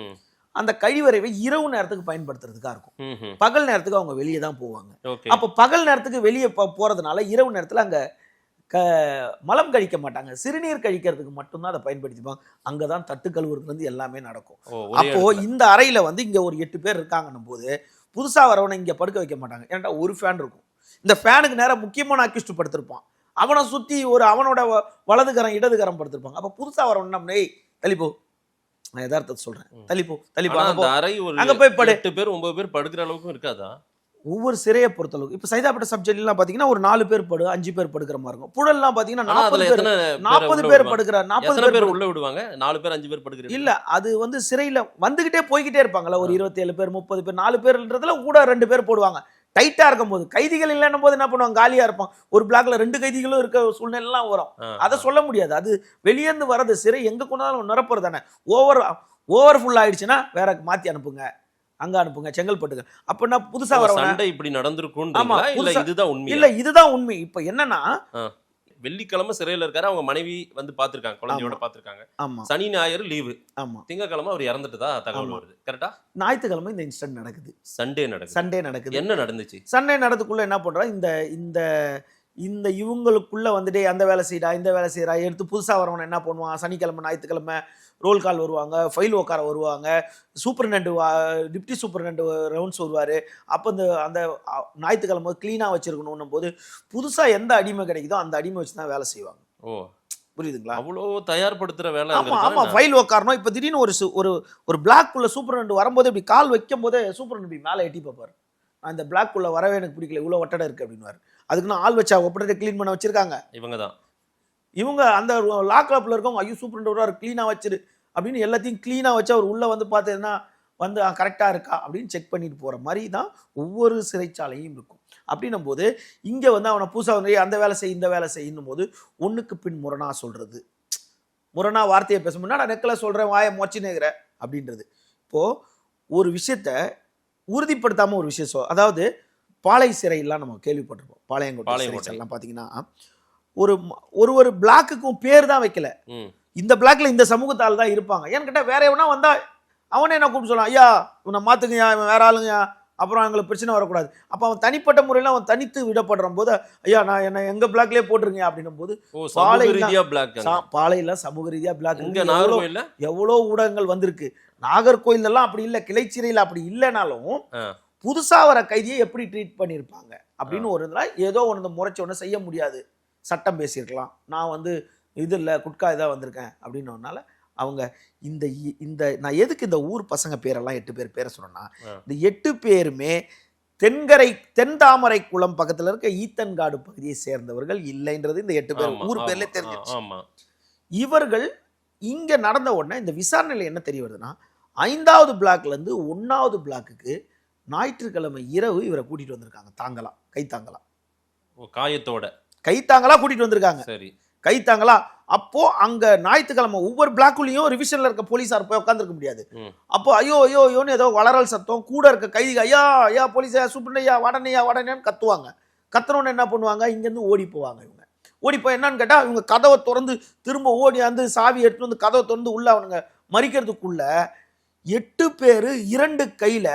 அந்த கழிவறைவை இரவு நேரத்துக்கு பயன்படுத்துறதுக்காக இருக்கும். பகல் நேரத்துக்கு அவங்க வெளியே தான் போவாங்க. அப்போ பகல் நேரத்துக்கு வெளியே போறதுனால இரவு நேரத்துல அங்க மலம் கழிக்க மாட்டாங்க, சிறுநீர் கழிக்கிறதுக்கு மட்டும்தான் அதை பயன்படுத்திப்பாங்க. அங்கதான் தட்டு கழுவுறதுல இருந்து எல்லாமே நடக்கும். அப்போ இந்த அறையில வந்து இங்க ஒரு 8 பேர் இருக்காங்கன்னும் போது புதுசா வரவனை இங்க படுக்க வைக்க மாட்டாங்க. ஏன்னா ஒரு ஃபேன் இருக்கும். இந்த ஃபேனுக்கு நேரம் முக்கியமான அக்யூஸ்ட் படுத்திருப்பான். அவனை சுத்தி அவனோட வலதுகரம் இடதுகரம் படுத்திருப்பாங்க. அப்ப புதுசா வரவன் நம்ம தள்ளிப்போ, நான் யதார்த்தத்தை சொல்றேன், தள்ளிப்போ அங்க போய் 8 பேர் 9 பேர் படுக்கிற அளவுக்கு இருக்காதா? ஒவ்வொரு சிறையை பொறுத்தளவுக்கு. இப்ப சைதாப்பேட்டை சப்ஜெக்ட் எல்லாம் பாத்தீங்கன்னா ஒரு 4 பேர் 5 பேர் படுக்கிற மாதிரி இருக்கும். புழல்லாம் பாத்தீங்கன்னா 40 பேர் படுக்கிற, 40 பேர் உள்ள விடுவாங்க. 4 பேர் 5 பேர் படுக்கிற இல்ல, அது வந்து சிறையில வந்துகிட்டே போய்கிட்டே இருப்பாங்கல்ல. ஒரு 27 பேர் 30 பேர் 4 பேர்ன்றதுல கூட 2 பேர் போடுவாங்க. டைட்டா இருக்கும் போது, கைதிகள் இல்லைன்னும் போது என்ன பண்ணுவாங்க, காலியா இருப்பான். ஒரு பிளாக்ல 2 கைதிகளும் இருக்க சூழ்நிலை எல்லாம் வரும். அதை சொல்ல முடியாது. அது வெளியேந்து வரது, சிறை எங்க கொண்டாலும் நிரப்புறது தானே. ஓவர் ஃபுல் ஆயிடுச்சுன்னா வேற மாத்தி அனுப்புங்க, அங்க அனுப்புங்க, செங்கல்பட்டுங்க. அப்படின்னா புதுசா வரவன இப்படி நடந்திருக்கும். இதுதான் உண்மை. இல்ல இதுதான் உண்மை. இப்ப என்னன்னா, வெள்ளிக்கிழமை சிறையில இருக்காரு, அவங்க மனைவி வந்து பாத்துருக்காங்க, குழந்தையோட பாத்துருக்காங்க. சனி ஞாயிறு லீவு. திங்கக்கிழமை அவர் இறந்துட்டதா தகவல் வருது. கரெக்டா? ஞாயிற்றுக்கிழமை இந்த இன்சிடென்ட் நடக்குது. சண்டே நடக்குது. என்ன நடந்துச்சு? சண்டே நடந்துக்குள்ள என்ன பண்றா, இந்த இவங்களுக்குள்ள வந்துட்டு அந்த வேலை செய்யறா, இந்த வேலை செய்யறா எடுத்து புதுசா வரவன என்ன பண்ணுவான், சனிக்கிழமை ஞாயிற்றுக்கிழமை ரோல் கால் வருவாங்க, ஃபைல் உட்கார வருவாங்க, சூப்பர்டென்ட் டிப்டி சூப்பர்டென்ட் ரவுண்ட்ஸ் வருவார். அப்போ அந்த ஞாயிற்றுக்கிழமை க்ளீனாக வச்சிருக்கணும் போது புதுசாக எந்த அடிமை கிடைக்குதோ அந்த அடிமை வச்சு தான் வேலை செய்வாங்க. புரியுதுங்களா? அவ்வளோ தயார்படுத்துகிற வேலை. ஆமாம், ஃபைல் உட்காரணும். இப்போ திடீர்னு ஒரு பிளாக்குள்ள சூப்பர்டென்ட் வரும்போது இப்படி கால் வைக்கும் போதே சூப்பர்டென்ட் இப்படி மேலே எட்டி பார்ப்பார். அந்த பிளாக்குள்ள வரவே எனக்கு பிடிக்கல, இவ்வளோ ஒட்டடை இருக்கு அப்படின்வார். அதுக்கு நான் ஆள் வச்சா ஒப்படை க்ளீன் பண்ண வச்சிருக்காங்க. இவங்க அந்த லாக்அப்ல இருக்கவங்க, ஐயோ சூப்பர்டென்ட் வருவார், க்ளீனாக வச்சிரு அப்படின்னு எல்லாத்தையும் க்ளீனாக வச்சு அவர் உள்ளே வந்து பார்த்ததுன்னா வந்து கரெக்டாக இருக்கா அப்படின்னு செக் பண்ணிட்டு போகிற மாதிரி தான் ஒவ்வொரு சிறைச்சாலையும் இருக்கும். அப்படின்னும் போது இங்கே வந்து அவனை புதுசாக அந்த வேலை செய் இந்த வேலை செய்யும் போது ஒன்றுக்கு பின் முரணா சொல்கிறது, முரணா வார்த்தையை பேச முன்னா நான் நெக்கில் சொல்கிறேன் வாயை மொச்சினேங்கிற அப்படின்றது. இப்போது ஒரு விஷயத்த உறுதிப்படுத்தாமல் ஒரு விஷயம் அதாவது பாளை சிறையெல்லாம் நம்ம கேள்விப்பட்டிருப்போம். பாளையங்கோட்டை சிறைச்செல்லாம் பார்த்தீங்கன்னா ஒரு பிளாக்குக்கும் பேர் தான் வைக்கல. இந்த பிளாக்ல இந்த சமூகத்தால் தான் இருப்பாங்க. ஏன்னு கேட்டால் வேற எவனா வந்தா அவனே என்ன கூப்பிட்டு சொல்லலாம், ஐயா இவனை மாத்துங்கயா, இவன் வேற ஆளுங்கயா, அப்புறம் எங்களுக்கு பிரச்சனை வரக்கூடாது. அப்போ அவன் தனிப்பட்ட முறையில் அவன் தனித்து விடப்படுற போது ஐயா நான் என்ன எங்க பிளாக்லேயே போட்டுருங்க அப்படின்னும் போது பாளையெல்லாம் சமூக ரீதியா பிளாக் எவ்வளோ ஊடகங்கள் வந்திருக்கு. நாகர்கோயிலெல்லாம் அப்படி இல்லை, கிளைச்சிறையில் அப்படி இல்லைனாலும் புதுசா வர கைதியை எப்படி ட்ரீட் பண்ணியிருப்பாங்க அப்படின்னு ஒரு ஏதோ ஒன்று முறைச்ச ஒன்று செய்ய முடியாது, சட்டம் பேசியிருக்கலாம், நான் வந்து இது இல்லை குட்கா இதாக வந்திருக்கேன் அப்படின்னனால அவங்க இந்த இந்த நான் எதுக்கு இந்த ஊர் பசங்க பேரெல்லாம் 8 பேர் பேரை சொன்னேன்னா, இந்த 8 பேருமே தென் தாமரை குளம் பக்கத்தில் இருக்க ஈத்தன்காடு பகுதியை சேர்ந்தவர்கள் இல்லைன்றது இந்த 8 பேர் ஊர் பேர்ல தெரிஞ்சிருச்சு. இவர்கள் இங்க நடந்த உடனே இந்த விசாரணையில் என்ன தெரிய வருதுன்னா, 5வது பிளாக்ல இருந்து 1வது பிளாக்குக்கு ஞாயிற்றுக்கிழமை இரவு இவரை கூட்டிட்டு வந்திருக்காங்க. தாங்கலாம் கைத்தாங்கலாம் காயத்தோட கைத்தாங்களா கூட்டிட்டு வந்திருக்காங்க. சரி கைத்தாங்களா அப்போ அங்க ஞாயிற்றுக்கிழமை ஒவ்வொரு பிளாக்குள்ளயும் ரிவிஷன்ல இருக்க போலீஸார் போய் உட்காந்துருக்க முடியாது. அப்போ ஐயோ ஐயோ ஐயோன்னு ஏதோ வளரல் சத்தம், கூட இருக்க கைதிகள் ஐயா ஐயா போலீஸ் சூப்பரையா வடனையா வடனேன்னு கத்துவாங்க. கத்துறோன்னு என்ன பண்ணுவாங்க, இங்கேருந்து ஓடி போவாங்க. இவங்க ஓடி போய் என்னன்னு கேட்டா இவங்க கதவை திறந்து திரும்ப ஓடி வந்து சாவி எடுத்து வந்து கதவை திறந்து உள்ள அவனுங்க மறிக்கிறதுக்குள்ள 8 பேர் 2 கையில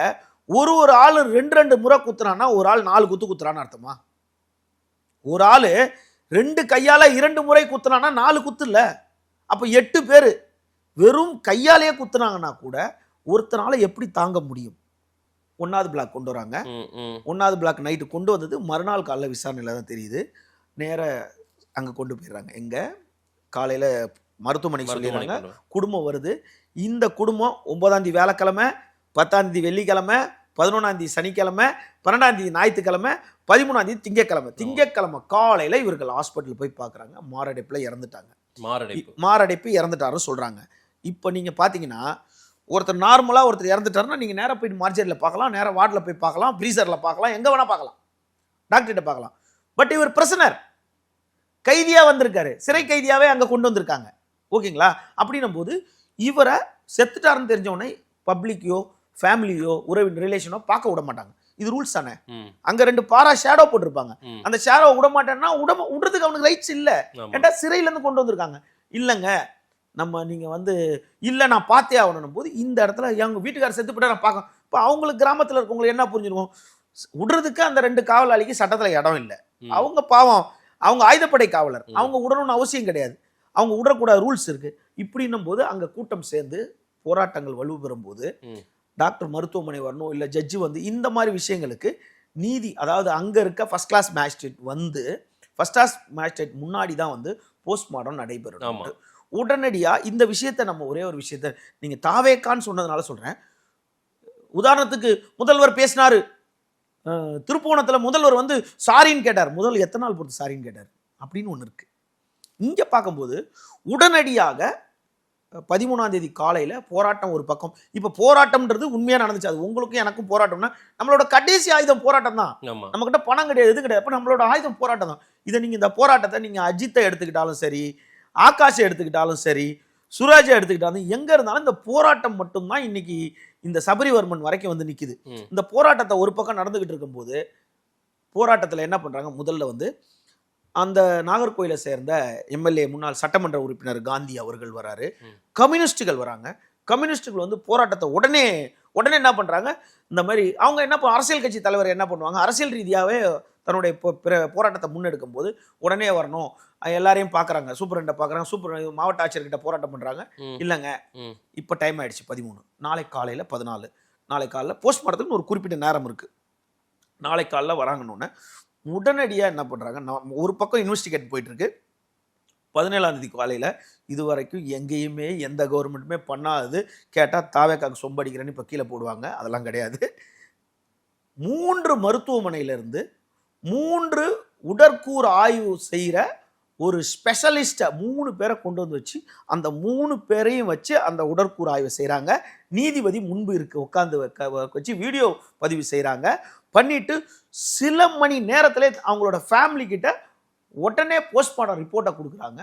ஒரு ஆளு 2 முறை குத்துறான்னா ஒரு ஆள் 4 குத்து குத்துறான்னு அர்த்தமா? ஒரு ஆளு 2 கையால 2 முறை குத்துனான்னா 4 குத்து இல்ல. அப்ப 8 பேர் வெறும் கையாலேயே குத்துனாங்கன்னா கூட ஒருத்தனால எப்படி தாங்க முடியும்? 1வது பிளாக் கொண்டு வராங்க. 1வது பிளாக் நைட்டு கொண்டு வந்தது மறுநாள் காலைல விசாரணையில தான் தெரியுது. நேர அங்க கொண்டு போயிடுறாங்க. எங்க காலையில மருத்துவமனைக்கு சொல்லிடுறாங்க. குடும்பம் வருது. இந்த குடும்பம் 9ஆம் தேதி வேலைக்கிழமை, 10ஆம் தேதி வெள்ளிக்கிழமை, 11ஆம் தேதி சனிக்கிழமை, 12ஆம் தேதி ஞாயிற்றுக்கிழமை, 13ஆம் தேதி திங்கட்கிழமை காலையில இவர்கள் ஹாஸ்பிட்டல் போய் பார்க்குறாங்க. மாரடைப்புல இறந்துட்டாங்க. மாரடைப்பு இறந்துட்டாருன்னு சொல்றாங்க. இப்போ நீங்க பாத்தீங்கன்னா ஒருத்தர் நார்மலா ஒருத்தர் இறந்துட்டாருன்னா நீங்க நேராக போயிட்டு மார்ஜரியில் பார்க்கலாம், நேராக வார்டில் போய் பார்க்கலாம், ஃப்ரீசரில் பார்க்கலாம், எங்க வேணா பார்க்கலாம், டாக்டர்கிட்ட பார்க்கலாம். பட் இவர் பிரசனர் கைதியா வந்திருக்காரு, சிறை கைதியாவே அங்க கொண்டு வந்திருக்காங்க. ஓகேங்களா? அப்படின்னும் போது இவரை செத்துட்டாருன்னு தெரிஞ்ச உடனே பப்ளிக்கையோ ஃபேமிலியோ உறவின் ரிலேஷனோ பார்க்க விட மாட்டாங்க. இது ரூல்ஸ் தானே. அங்க 2 பாரா ஷேடோ போட்டிருப்பாங்க. அந்த ஷேடோ விட மாட்டேன்னா விடுறதுக்கு அவனுக்கு ரைட்ஸ் இல்ல. ஏன்டா சிறையில இருந்து கொண்டு வந்திருக்காங்க. இல்லங்க நம்ம நீங்க வந்து இல்ல நான் பார்த்தே ஆகணும் போது இந்த இடத்துல எங்க வீட்டுக்காரர் செத்து போட்டா நான் பார்க்க. இப்போ அவங்களுக்கு கிராமத்துல இருக்கவங்களுக்கு என்ன புரிஞ்சிருக்கும், விடுறதுக்கு அந்த 2 காவலாளிக்கு சட்டத்துல இடம் இல்லை. அவங்க பாவம், அவங்க ஆயுதப்படை காவலர், அவங்க விடணும்னு அவசியம் கிடையாது, அவங்க விடக்கூடாது, ரூல்ஸ் இருக்கு. இப்படின்னும் போது அங்க கூட்டம் சேர்ந்து போராட்டங்கள் வலுப்பெறும் போது டாக்டர் மருத்துவமனை வரணும், இல்லை ஜட்ஜு வந்து இந்த மாதிரி விஷயங்களுக்கு நீதி, அதாவது அங்கே இருக்க ஃபர்ஸ்ட் கிளாஸ் மேஜிஸ்ட்ரேட் வந்து ஃபர்ஸ்ட் கிளாஸ் மேஜிஸ்ட்ரேட் முன்னாடி தான் வந்து போஸ்ட்மார்ட்டம் நடைபெறும். உடனடியாக இந்த விஷயத்தை நம்ம ஒரே ஒரு விஷயத்த நீங்கள் தாவேக்கான்னு சொன்னதுனால சொல்கிறேன். உதாரணத்துக்கு முதல்வர் பேசினாரு, திருப்போணத்தில் முதல்வர் வந்து சாரின்னு கேட்டார். முதல் எத்தனை நாள் பொறுத்து சாரின்னு கேட்டார் அப்படின்னு ஒன்று இருக்கு. இங்கே பார்க்கும்போது உடனடியாக 13ஆம் தேதி காலையில் போராட்டம் ஒரு பக்கம். இப்போ போராட்டம்ன்றது உண்மையாக நடந்துச்சு. அது உங்களுக்கும் எனக்கும் போராட்டம்னா நம்மளோட கடைசி ஆயுதம் போராட்டம் தான். நம்மகிட்ட பணம் கிடையாது, எது கிடையாது. அப்போ நம்மளோட ஆயுதம் போராட்டம் தான். இதை நீங்கள் இந்த போராட்டத்தை நீங்கள் அஜித்தை எடுத்துக்கிட்டாலும் சரி, ஆகாஷை எடுத்துக்கிட்டாலும் சரி, சுராஜை எடுத்துக்கிட்டாலும் எங்கே இருந்தாலும் இந்த போராட்டம் மட்டும்தான் இன்னைக்கு இந்த சபரிவர்மன் வரைக்கும் வந்து நிற்குது. இந்த போராட்டத்தை ஒரு பக்கம் நடந்துகிட்டு இருக்கும்போது போராட்டத்தில் என்ன பண்ணுறாங்க, முதல்ல வந்து அந்த நாகர்கோயிலை சேர்ந்த எம்எல்ஏ முன்னாள் சட்டமன்ற உறுப்பினர் காந்தி அவர்கள் வராரு, கம்யூனிஸ்டுகள் வராங்க. கம்யூனிஸ்டுகள் வந்து போராட்டத்தை உடனே என்ன பண்றாங்க, இந்த மாதிரி அவங்க என்ன அரசியல் கட்சி தலைவர் என்ன பண்ணுவாங்க, அரசியல் ரீதியாகவே தன்னுடைய போராட்டத்தை முன்னெடுக்கும் போது உடனே வரணும், எல்லாரையும் பார்க்குறாங்க, சூப்பரண்டை பார்க்குறாங்க, சூப்பர் மாவட்ட ஆட்சியர்கிட்ட போராட்டம் பண்ணுறாங்க. இல்லைங்க இப்போ டைம் ஆயிடுச்சு 13, நாளை காலையில் 14, நாளை காலையில் போஸ்ட்மார்ட்டத்துக்கு ஒரு குறிப்பிட்ட நேரம் இருக்குது, நாளை காலையில் வராங்கன்னு உடனடியாக என்ன பண்ணுறாங்க, ஒரு பக்கம் இன்வெஸ்டிகேட் போயிட்டுருக்கு. 17ஆம் தேதி காலையில் இது வரைக்கும் எங்கேயுமே எந்த கவர்மெண்ட்டுமே பண்ணாதது. கேட்டால் தாவேக்காக்கு சொம்படிக்கிறேன்னு இப்போ கீழே போடுவாங்க, அதெல்லாம் கிடையாது. 3 மருத்துவமனையிலிருந்து 3 உடற்கூறு ஆய்வு செய்கிற ஒரு ஸ்பெஷலிஸ்ட்டை 3 பேரை கொண்டு வந்து வச்சு அந்த 3 பேரையும் வச்சு அந்த உடற்கூறு ஆய்வு செய்கிறாங்க. நீதிபதி முன்பு உட்காந்து வச்சு வீடியோ பதிவு செய்கிறாங்க. பண்ணிட்டு சில மணி நேரத்திலே அவங்களோட ஃபேமிலி கிட்ட உடனே போஸ்ட்மார்ட்டம் ரிப்போர்ட்டை கொடுக்குறாங்க.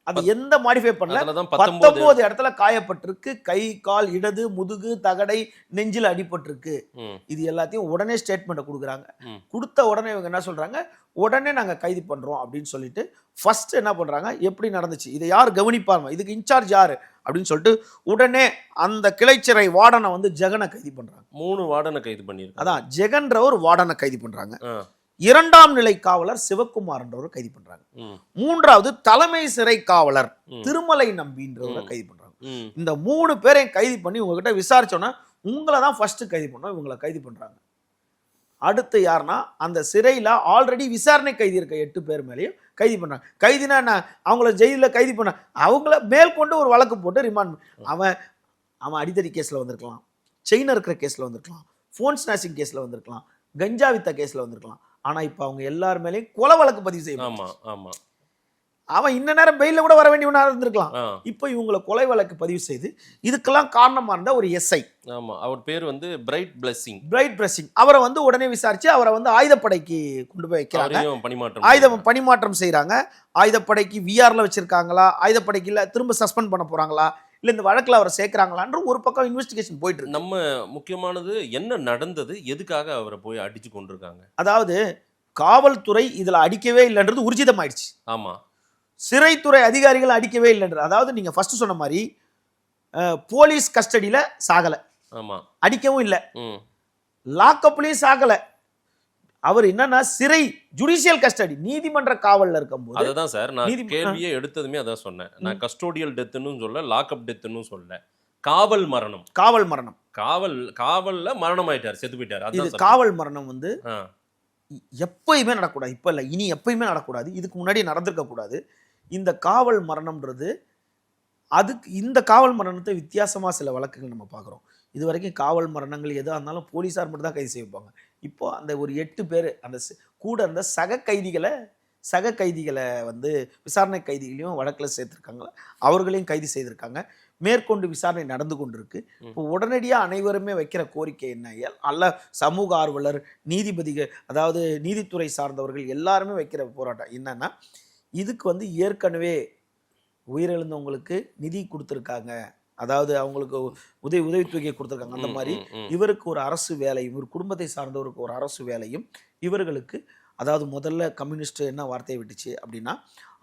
அது எந்த மாடிஃபை பண்ணல. 19 இடத்துல காயப்பட்டிருக்கு. கை, கால், இடது, முதுகு, தகடை, நெஞ்சில் அடிபட்டிருக்கு. இது எல்லாத்தையும் உடனே ஸ்டேட்மெண்ட்டை கொடுக்குறாங்க. கொடுத்த உடனே இவங்க என்ன சொல்றாங்க, உடனே நாங்க கைது பண்றோம் அப்படின்னு சொல்லிட்டு ஃபர்ஸ்ட் என்ன பண்றாங்க, எப்படி நடந்துச்சு, இதை யார் கவனிப்பாங்க, இதுக்கு இன்சார்ஜ் யாரு அப்படின்னு சொல்லிட்டு உடனே அந்த கிளைச்சிறை வார்டனை வந்து ஜெகனை கைது பண்றாங்க. 3 வார்டனை கைது பண்ணிருக்காங்க. அதான் ஜெகன்ற ஒரு வார்டனை கைது பண்றாங்க. 2ஆம் நிலை காவலர் சிவகுமார் என்றவரை கைது பண்றாங்க. 3வது தலைமை சிறை காவலர் திருமலை நம்பின்றவரை கைது பண்றாங்க. இந்த 3 பேரையும் கைது பண்ணி உங்ககிட்ட விசாரிச்சோன்னா உங்களை தான் ஃபர்ஸ்ட் கைது பண்ணோம். இவங்களை கைது பண்றாங்க. அடுத்து யாருன்னா அந்த சிறையில் ஆல்ரெடி விசாரணை கைதி இருக்க 8 பேர் மேலேயும் கைது பண்றாங்க. கைதினா என்ன, அவங்கள ஜெயிலில் கைது பண்ண அவங்கள மேற்கொண்டு ஒரு வழக்கு போட்டு ரிமாண்ட். அவன் அடிதடி கேஸ்ல வந்திருக்கலாம், செயின் இருக்கிற கேஸ்ல வந்திருக்கலாம், ஃபோன் ஸ்நாச்சிங் கேஸ்ல வந்திருக்கலாம், கஞ்சா வித்த கேஸ்ல வந்திருக்கலாம். ஆனா இப்ப அவங்க எல்லார் மேலேயும் கொலை வழக்கு பதிவு செய்யணும். அவன் இன்ன நேரம் பெயில கூட வர வேண்டியவனா இருந்திருக்கலாம். இப்ப இவங்களை கொலை வழக்கு பதிவு செய்து இதுக்கெல்லாம் காரணமா இருந்த ஒரு எஸ்ஐ, அவர் பேர் வந்து பிரைட் பிளெஸிங், அவரை வந்து உடனே விசாரிச்சு அவரை வந்து ஆயுதப்படைக்கு கொண்டு போய் வைக்கிறாங்க. பணிமாற்றம் செய்யறாங்க. ஆயுதப்படைக்கு விஆர்ல வச்சிருக்காங்களா, ஆயுதப்படைக்கு இல்ல திரும்ப சஸ்பெண்ட் பண்ண போறாங்களா, இல்ல இந்த வழக்குல அவரை சேர்க்கிறாங்களான்ற ஒரு பக்கம் இன்வெஸ்டிகேஷன் போயிட்டு இருக்கு. நம்ம முக்கியமானது என்ன நடந்தது, எதுக்காக அவரை போய் அடிச்சு கொண்டிருக்காங்க. அதாவது காவல்துறை இதுல அடிக்கவே இல்லைன்றது ஊர்ஜிதமாயிடுச்சு. ஆமா, சிறைத்துறை அதிகாரிகள் அடிக்கவே இல்லைன்றது. அதாவது நீங்க ஃபர்ஸ்ட் சொன்ன மாதிரி போலீஸ் கஸ்டடியில சாகல, ஆமா, அடிக்கவும் இல்லை, லாக்அப்லயும் சாகல. அவர் என்னன்னா சிறை ஜுடிஷியல் கஸ்டடி நீதிமன்ற காவல்ல இருக்கும்போது. அதுதான் சார் நான் கேள்வியே எடுத்ததுமே அதான் சொன்னேன். நான் கஸ்டோடியல் டெத்னு சொல்ல, லாக்அப் டெத்னு சொல்ல, காவல் மரணம். காவல்ல மரணம் ஆயிட்டார், செத்து போயிட்டார். இது காவல் மரணம் வந்து எப்பயுமே நடக்கூடாது. இப்ப இல்ல, இனி எப்பயுமே நடக்கூடாது. இதுக்கு முன்னாடி நடந்திருக்க கூடாது. இந்த காவல் மரணம்ன்றது அதுக்கு இந்த காவல் மரணத்தை வித்தியாசமா சில வழக்குகள் நம்ம பார்க்குறோம். இது வரைக்கும் காவல் மரணங்கள் எதாக இருந்தாலும் போலீஸார் மட்டும் தான் கைது செய்வாங்க. இப்போ அந்த ஒரு 8 பேர் அந்த கூட இருந்த சக கைதிகளை வந்து விசாரணை கைதிகளையும் வழக்கில் சேர்த்துருக்காங்க. அவர்களையும் கைது செய்திருக்காங்க. மேற்கொண்டு விசாரணை நடந்து கொண்டிருக்கு. இப்போ உடனடியாக அனைவருமே வைக்கிற கோரிக்கை என்ன, அல்ல சமூக ஆர்வலர், நீதிபதிகள், அதாவது நீதித்துறை சார்ந்தவர்கள் எல்லாருமே வைக்கிற போராட்டம் என்னன்னா, இதுக்கு வந்து ஏற்கனவே உயிரிழந்தவங்களுக்கு நிதி கொடுத்துருக்காங்க, அதாவது அவங்களுக்கு உதவித்தொகை கொடுத்துருக்காங்க. அந்த மாதிரி இவருக்கு ஒரு அரசு வேலையும், இவர் குடும்பத்தை சார்ந்தவருக்கு ஒரு அரசு வேலையும், இவர்களுக்கு அதாவது முதல்ல கம்யூனிஸ்ட் என்ன வார்த்தையை விட்டுச்சு அப்படின்னா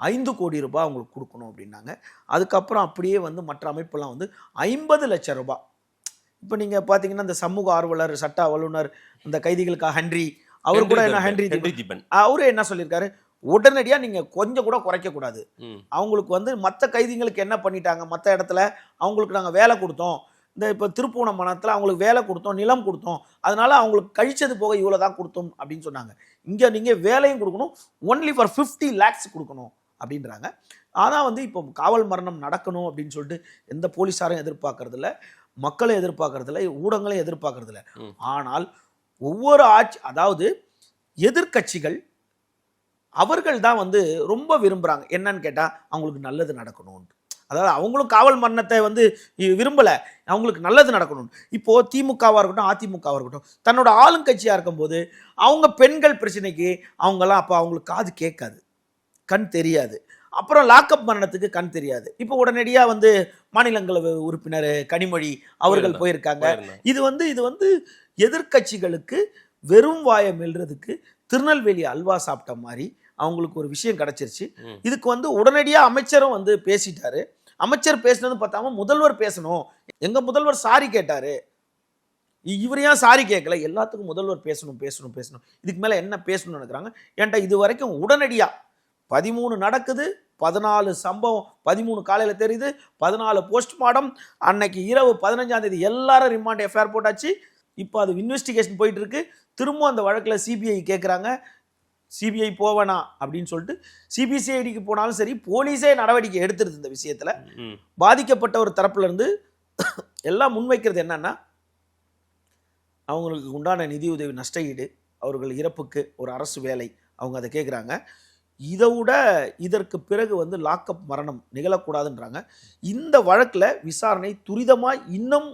5 கோடி ரூபாய் அவங்களுக்கு கொடுக்கணும் அப்படின்னாங்க. அதுக்கப்புறம் அப்படியே வந்து மற்ற அமைப்பெல்லாம் வந்து 50 லட்சம் ரூபாய். இப்போ நீங்கள் பார்த்தீங்கன்னா இந்த சமூக ஆர்வலர், சட்ட வல்லுநர், இந்த கைதிகளுக்காக ஹென்றி, அவர் கூட என்ன ஹென்றி தீபன் அவரு என்ன சொல்லியிருக்காரு, உடனடியாக நீங்கள் கொஞ்சம் கூட குறைக்கக்கூடாது. அவங்களுக்கு வந்து மற்ற கைதிகளுக்கு என்ன பண்ணிட்டாங்க, மற்ற இடத்துல அவங்களுக்கு நாங்கள் வேலை கொடுத்தோம், இந்த இப்போ திருப்பூணமனத்தில் அவங்களுக்கு வேலை கொடுத்தோம், நிலம் கொடுத்தோம், அதனால அவங்களுக்கு கழிச்சது போக இவ்வளோ தான் கொடுத்தோம் அப்படின்னு சொன்னாங்க. இங்கே நீங்கள் வேலையும் கொடுக்கணும், ஒன்லி ஃபார் 50 lakhs கொடுக்கணும் அப்படின்றாங்க. ஆனால் வந்து இப்போ காவல் மரணம் நடக்கணும் அப்படின்னு சொல்லிட்டு எந்த போலீஸாரும் எதிர்பார்க்கறதில்ல, மக்களும் எதிர்பார்க்கறதில்ல, ஊடகங்களையும் எதிர்பார்க்கறதில்ல. ஆனால் ஒவ்வொரு அதாவது எதிர்கட்சிகள் அவர்கள் தான் வந்து ரொம்ப விரும்புகிறாங்க. என்னன்னு கேட்டால் அவங்களுக்கு நல்லது நடக்கணும். அதாவது அவங்களும் காவல் மரணத்தை வந்து விரும்பலை, அவங்களுக்கு நல்லது நடக்கணும். இப்போது திமுகவாக இருக்கட்டும், அதிமுகவாக இருக்கட்டும், தன்னோட ஆளுங்கட்சியாக இருக்கும்போது அவங்க பெண்கள் பிரச்சனைக்கு அவங்கெல்லாம் அப்போ அவங்களுக்கு காது கேட்காது, கண் தெரியாது. அப்புறம் லாக்அப் மரணத்துக்கு கண் தெரியாது. இப்போ உடனடியாக வந்து மாநிலங்களவை உறுப்பினர் கனிமொழி அவர்கள் போயிருக்காங்க. இது வந்து எதிர்கட்சிகளுக்கு வெறும் வாயை மெல்றதுக்கு திருநெல்வேலி அல்வா சாப்பிட்ட மாதிரி அவங்களுக்கு ஒரு விஷயம் கிடைச்சிருச்சு. இதுக்கு வந்து உடனடியாக அமைச்சரும் வந்து பேசிட்டாரு. அமைச்சர் பேசினது பார்த்தாம முதல்வர் பேசணும், எங்க முதல்வர் சாரி கேட்டாரு, இவர் ஏன் சாரி கேட்கல, எல்லாத்துக்கும் முதல்வர் பேசணும். இதுக்கு மேல என்ன பேசணும்னு நினைக்கிறாங்க. ஏன்டா இது வரைக்கும் உடனடியா 13 நடக்குது, 14 சம்பவம், 13 காலையில் தெரியுது, 14 போஸ்ட்மார்டம், அன்னைக்கு இரவு 15ஆம் தேதி எல்லாரும் ரிமாண்ட் எஃப்ஐஆர் போட்டாச்சு. இப்போ அது இன்வெஸ்டிகேஷன் போயிட்டு இருக்கு. திரும்ப அந்த வழக்கில் சிபிஐ கேட்குறாங்க. சிபிஐ போவேனா அப்படின்னு சொல்லிட்டு சிபிசிஐடிக்கு போனாலும் சரி, போலீஸே நடவடிக்கை எடுத்துருது. இந்த விஷயத்துல பாதிக்கப்பட்ட ஒரு தரப்புல இருந்து எல்லாம் முன்வைக்கிறது என்னன்னா, அவங்களுக்கு உண்டான நிதி உதவி, நஷ்ட ஈடு, அவர்கள் இறப்புக்கு ஒரு அரசு வேலை, அவங்க அதை கேட்குறாங்க. இதை விட இதற்கு பிறகு வந்து லாக்அப் மரணம் நிகழக்கூடாதுன்றாங்க. இந்த வழக்குல விசாரணை துரிதமா இன்னும்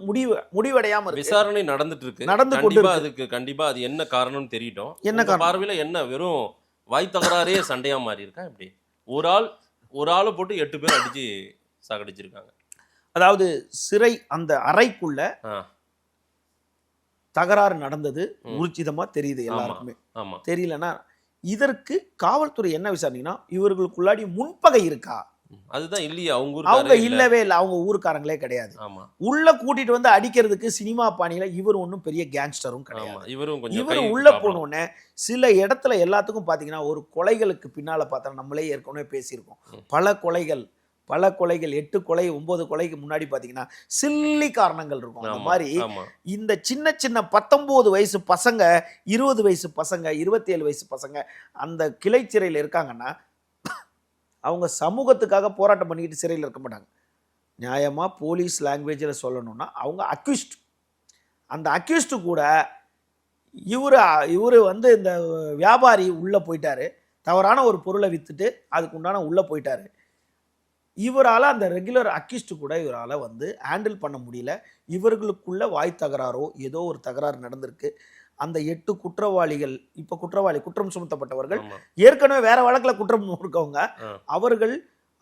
முடிவடையாம இருக்கு. விசாரணை நடந்துட்டு இருக்கு, நடந்து கொண்டு கண்டிப்பா இருக்கு. அதுக்கு கண்டிப்பா அது என்ன காரணம்னு தெரியட்டும். என்ன உங்க காரணம்? பார்வையில என்ன வெறும் வாய் தகராறே சண்டையா மாறி இருக்கா இப்படி? ஒரு ஆளை போட்டு 8 பேர் அடிச்சு சாகடிச்சிருக்காங்க. அதாவது சிறை அந்த அறைக்குள்ள ஆ, தகராறு நடந்தது ஊர்ஜிதமா தெரியுது எல்லாருக்குமே. ஆமா. தெரியலன்னா இதற்கு காவல்துறை என்ன விசாரணைனா இவர்களுக்குள்ளாடி முன்பகை இருக்கா? அதுதான் இல்லையா அவங்க அவங்க ஊருக்கு இல்லவே இல்லை, அவங்க ஊருக்காரங்களே கிடையாது. ஆமா உள்ள கூட்டிட்டு வந்து அடிக்கிறதுக்கு சினிமா பாணியில இவர் ஒன்றும் பெரிய கேங்ஸ்டரும் ஆமா கிடையாது. இவரும் கொஞ்சம் இவர் கை உள்ள problem. போனோடனே சில இடத்துல எல்லாத்துக்கும் பாத்தீங்கன்னா ஒரு கொலைகளுக்கு பின்னால பார்த்தா நம்மளே ஏற்கனவே பேசியிருக்கோம். பல கொலைகள் 8 கொலை 9 கொலைக்கு முன்னாடி பாத்தீங்கன்னா சில்லி காரணங்கள் இருக்கும். அந்த ஆமா, மாதிரி ஆமா. இந்த சின்ன சின்ன 19 வயசு பசங்க 20 வயசு பசங்க 27 வயசு பசங்க அந்த கிளை சிறையில் இருக்காங்கன்னா அவங்க சமூகத்துக்காக போராட்டம் பண்ணிக்கிட்டு சிறையில் இருக்க மாட்டாங்க. நியாயமா போலீஸ் லாங்குவேஜில் சொல்லணும்னா அவங்க அக்யூஸ்ட். அந்த அக்யூஸ்டு கூட இவர் வந்து இந்த வியாபாரி உள்ளே போயிட்டாரு, தவறான ஒரு பொருளை விற்றுட்டு அதுக்கு உண்டான உள்ளே போயிட்டாரு. இவரால் அந்த ரெகுலர் அக்யூஸ்டு கூட இவரால் வந்து ஹேண்டில் பண்ண முடியல. இவர்களுக்குள்ள வாய் தகராறோ ஏதோ ஒரு தகராறு நடந்திருக்கு. அந்த 8 குற்றவாளிகள் இப்போ குற்றம் சுமத்தப்பட்டவர்கள் ஆமா. ஏற்கனவே வேற வழக்கில் குற்றம் இருக்கவங்க. ஆ.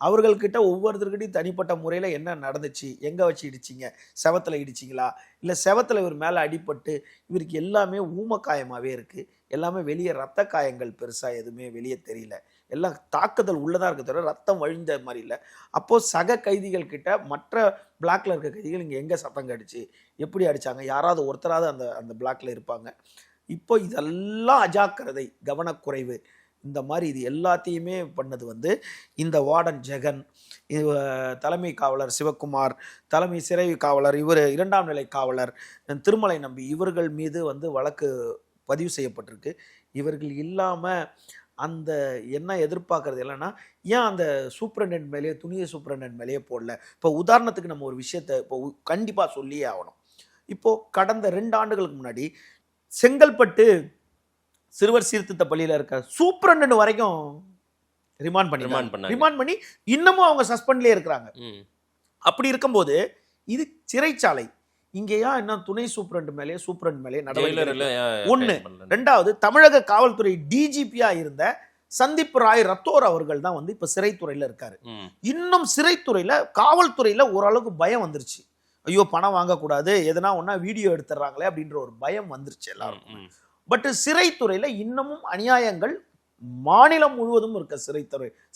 அவர்கள்கிட்ட ஒவ்வொருத்தர்கிட்டையும் தனிப்பட்ட முறையில் என்ன நடந்துச்சு, எங்கே வச்சு இடிச்சிங்க, செவத்தில் இடிச்சிங்களா, இல்லை செவத்தில் இவர் மேலே அடிபட்டு இவருக்கு எல்லாமே ஊமக்காயமாகவே இருக்குது. எல்லாமே வெளியே ரத்த காயங்கள் பெருசாக எதுவுமே வெளியே தெரியல. எல்லாம் தாக்குதல் உள்ளதாக இருக்க தவிர ரத்தம் வழிந்த மாதிரி இல்லை. அப்போது சக கைதிகள் கிட்ட மற்ற பிளாக்ல இருக்க கைதிகள் இங்கே எங்கே சத்தம் கடிச்சு எப்படி அடித்தாங்க, யாராவது ஒருத்தராவது அந்த பிளாக்ல இருப்பாங்க. இப்போ இதெல்லாம் அஜாக்கிரதை, கவனக்குறைவு, இந்த மாதிரி இது எல்லாத்தையுமே பண்ணது வந்து இந்த வார்டன் ஜெகன், தலைமை காவலர் சிவகுமார், தலைமை சிறை காவலர் இவர், 2ஆம் நிலை காவலர் திருமலை நம்பி, இவர்கள் மீது வந்து வழக்கு பதிவு செய்யப்பட்டிருக்கு. இவர்கள் இல்லாமல் அந்த என்ன எதிர்பார்க்கறது இல்லைன்னா ஏன் அந்த சூப்பரண்டென்ட் மேலேயே துணியை சூப்பரண்டென்ட் மேலேயே போடல? இப்போ உதாரணத்துக்கு நம்ம ஒரு விஷயத்தை இப்போ கண்டிப்பாக சொல்லியே ஆகணும். இப்போது கடந்த 2 ஆண்டுகளுக்கு முன்னாடி செங்கல்பட்டு சிறுவர் சீர்திருத்த பள்ளியில் இருக்க சூப்பரண்டென்ட் வரைக்கும் ரிமாண்ட் பண்ணி இன்னமும் அவங்க சஸ்பெண்ட்லேயே இருக்கிறாங்க. அப்படி இருக்கும்போது இது சிறைச்சாலை. இங்கேயா என்ன துணை சூப்பரண்ட் மேலே நடவடிக்கை. ஒன்று. 2வது தமிழக காவல்துறை டிஜிபியா இருந்த சந்தீப் ராய் ரத்தோர் அவர்கள் தான் வந்து இப்ப சிறைத்துறையில இருக்காரு. இன்னும் சிறைத்துறையில காவல்துறையில ஓரளவுக்கு பயம் வந்துருச்சு. ஐயோ பணம் வாங்கக்கூடாது, எதனா ஒன்னா வீடியோ எடுத்துறாங்களே அப்படின்ற ஒரு பயம் வந்துருச்சு எல்லாருக்கும். பட் சிறைத்துறையில இன்னமும் அநியாயங்கள் மாநிலம் முழுவதும் இருக்க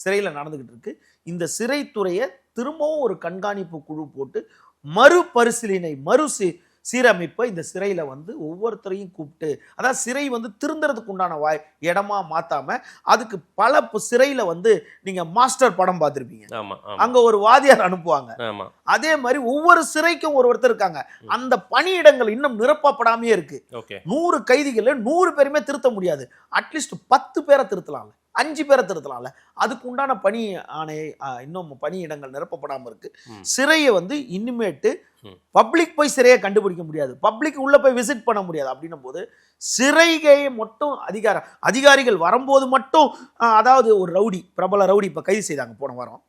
சிறையில நடந்துகிட்டு இருக்கு. இந்த சிறைத்துறையை திரும்பவும் ஒரு கண்காணிப்பு குழு போட்டு மறுபரிசீலனை சீரமைப்பை இந்த சிறையில வந்து ஒவ்வொருத்தரையும் கூப்பிட்டு, அதாவது சிறை வந்து திருந்துறதுக்கு உண்டான இடமா மாத்தாம அதுக்கு பல சிறையில வந்து நீங்க மாஸ்டர் படம் பார்த்திருப்பீங்க, அங்க ஒரு வாதியார் அனுப்புவாங்க. அதே மாதிரி ஒவ்வொரு சிறைக்கும் ஒருத்தர் இருக்காங்க. அந்த பணியிடங்கள் இன்னும் நிரப்பப்படாமே இருக்கு. 100 கைதிகள் 100 பேருமே திருத்த முடியாது. அட்லீஸ்ட் 10 பேரை திருத்தலாம்ல, 5 பேரை திருத்தலாம்ல. அதுக்கு உண்டான பணி ஆணை இன்னும் பணியிடங்கள் நிரப்பப்படாமல் இருக்கு. சிறையை வந்து இனிமேட்டு பப்ளிக் போய் சிறையை கண்டுபிடிக்க முடியாது, பப்ளிக் உள்ள போய் விசிட் பண்ண முடியாது. அப்படின்னும் போது சிறையை மட்டும் அதிகாரிகள் வரும்போது மட்டும், அதாவது ஒரு ரவுடி, பிரபல ரவுடி இப்ப கைது செய்தாங்க போன வாரம்.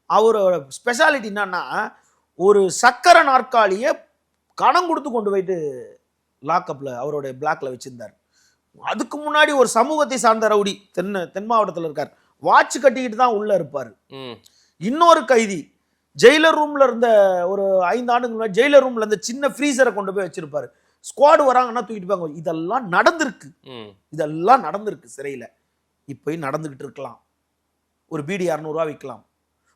அவரோட ஸ்பெஷாலிட்டி என்னன்னா ஒரு சக்கர நாற்காலியை கணம் கொடுத்து கொண்டு போயிட்டு லாக்அப்ல அவருடைய பிளாக்ல வச்சிருந்தார். அதுக்கு முன்னாடி ஒரு சமூகத்தை சார்ந்த ரவுடி தென் மாவட்டத்தில் இருக்கார், வாட்ச் கட்டிக்கிட்டு தான் உள்ள இருப்பாரு. இன்னொரு கைதி ஜெயிலர் ரூம்ல இருந்த ஒரு 5 ஆண்டுக்கு முன்னாடி ஜெயிலர் ரூம்ல இருந்த சின்ன ஃப்ரீசரை கொண்டு போய் வச்சிருப்பாரு. ஸ்குவாடு வராங்கன்னா தூக்கிட்டு போவாங்க. இதெல்லாம் நடந்திருக்கு சிறையில. இப்போ நடந்துகிட்டு இருக்கலாம். ஒரு பீடி 200 ரூபா விற்கலாம்,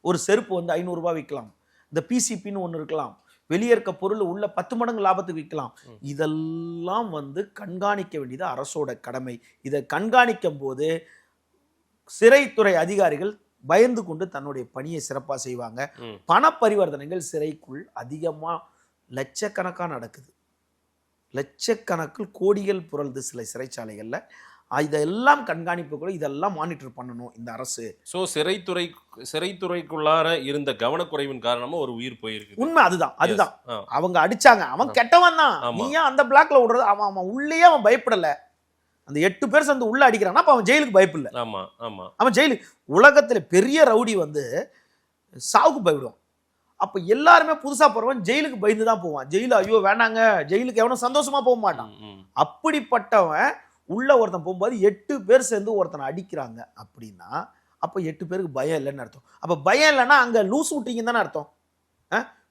ஒரு செருப்பு வந்து 500 ரூபா விற்கலாம், இந்த பிசிபின்னு ஒன்று இருக்கலாம், வெளியே இருக்க பொருள் உள்ள 10 மடங்கு லாபத்துக்கு விற்கலாம். இதெல்லாம் வந்து கண்காணிக்க வேண்டியது அரசோட கடமை. இதை கண்காணிக்கும் போது சிறைத்துறை அதிகாரிகள் பயந்து கொண்டு தன்னுடைய பணியை சிறப்பாக செய்வாங்க. பண பரிவர்த்தனைகள் சிறைக்குள் அதிகமா லட்சக்கணக்காக நடக்குது. லட்சக்கணக்கில் கோடிகள் புரளுது சில சிறைச்சாலைகள்ல. இதெல்லாம் கண்காணிப்புக்குள்ள இதெல்லாம் மானிட்டர் பண்ணணும் இந்த அரசு. சோ சிறைத்துறைக்குள்ளார இருந்த கவனக்குறைவின் காரணமா ஒரு உயிர் போயிருக்கு. உண்மை அதுதான். அவங்க அடிச்சாங்க, அவன் கெட்டவன் தான். நீ ஏன் அந்த பிளாக்ல விடுறது? அவன் உள்ளே அவன் பயப்படல. அந்த 8 பேர் சேர்ந்து உள்ள அடிக்கிறான்னா அப்ப அவன் ஜெயிலுக்கு பயப்பில்லை. ஆமா ஆமா. அவன் ஜெயிலுக்கு உலகத்துல பெரிய ரவுடி வந்து சாவுக்கு பயப்படுவான். அப்ப எல்லாருமே புதுசா போறவன் ஜெயிலுக்கு பயந்து தான் போவான். ஜெயிலு ஐயோ வேணாங்க, ஜெயிலுக்கு எவனும் சந்தோஷமா போக மாட்டான். அப்படிப்பட்டவன் உள்ள ஒருத்தன் போகும்போது 8 பேர் சேர்ந்து ஒருத்தனை அடிக்கிறாங்க அப்படின்னா அப்ப 8 பேருக்கு பயம் இல்லைன்னு அர்த்தம். அப்ப பயம் இல்லைன்னா அங்க லூஸ் விட்டீங்கன்னு தானே அர்த்தம்.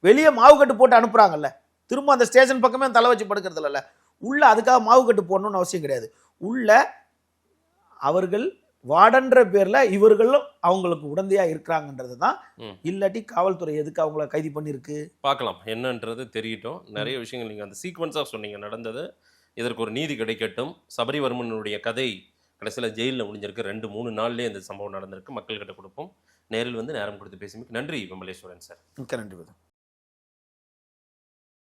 வெளியே மாவு கட்டு போட்டு அனுப்புறாங்கல்ல, திரும்ப அந்த ஸ்டேஷன் பக்கமே தலை வச்சு படுக்கிறது இல்லைல்ல. உள்ள அதுக்காக மாவு கட்டு போடணும்னு அவசியம் கிடையாது. உள்ள அவர்கள் வார்டன்ற பேர்ல இவர்களும் அவங்களுக்கு உடந்தையா இருக்கிறாங்கன்றது தான். இல்லாட்டி காவல்துறை எதுக்கு அவங்கள கைது பண்ணிருக்கு பார்க்கலாம் என்னன்றது தெரியட்டும். நிறைய விஷயங்கள் நீங்க அந்த சீக்வன்ஸா சொன்னீங்க நடந்தது. இதற்கு ஒரு நீதி கிடைக்கட்டும். சபரிவர்மனுடைய கதை கடைசியில் ஜெயிலில் முடிஞ்சிருக்கு. 2-3 நாள்லேயே இந்த சம்பவம் நடந்திருக்கு. மக்கள்கிட்ட கொடுப்போம். நேரில் வந்து நேரம் கொடுத்து பேசிமிக்கு நன்றி விமலேஸ்வரன் சார். மிக்க நன்றி.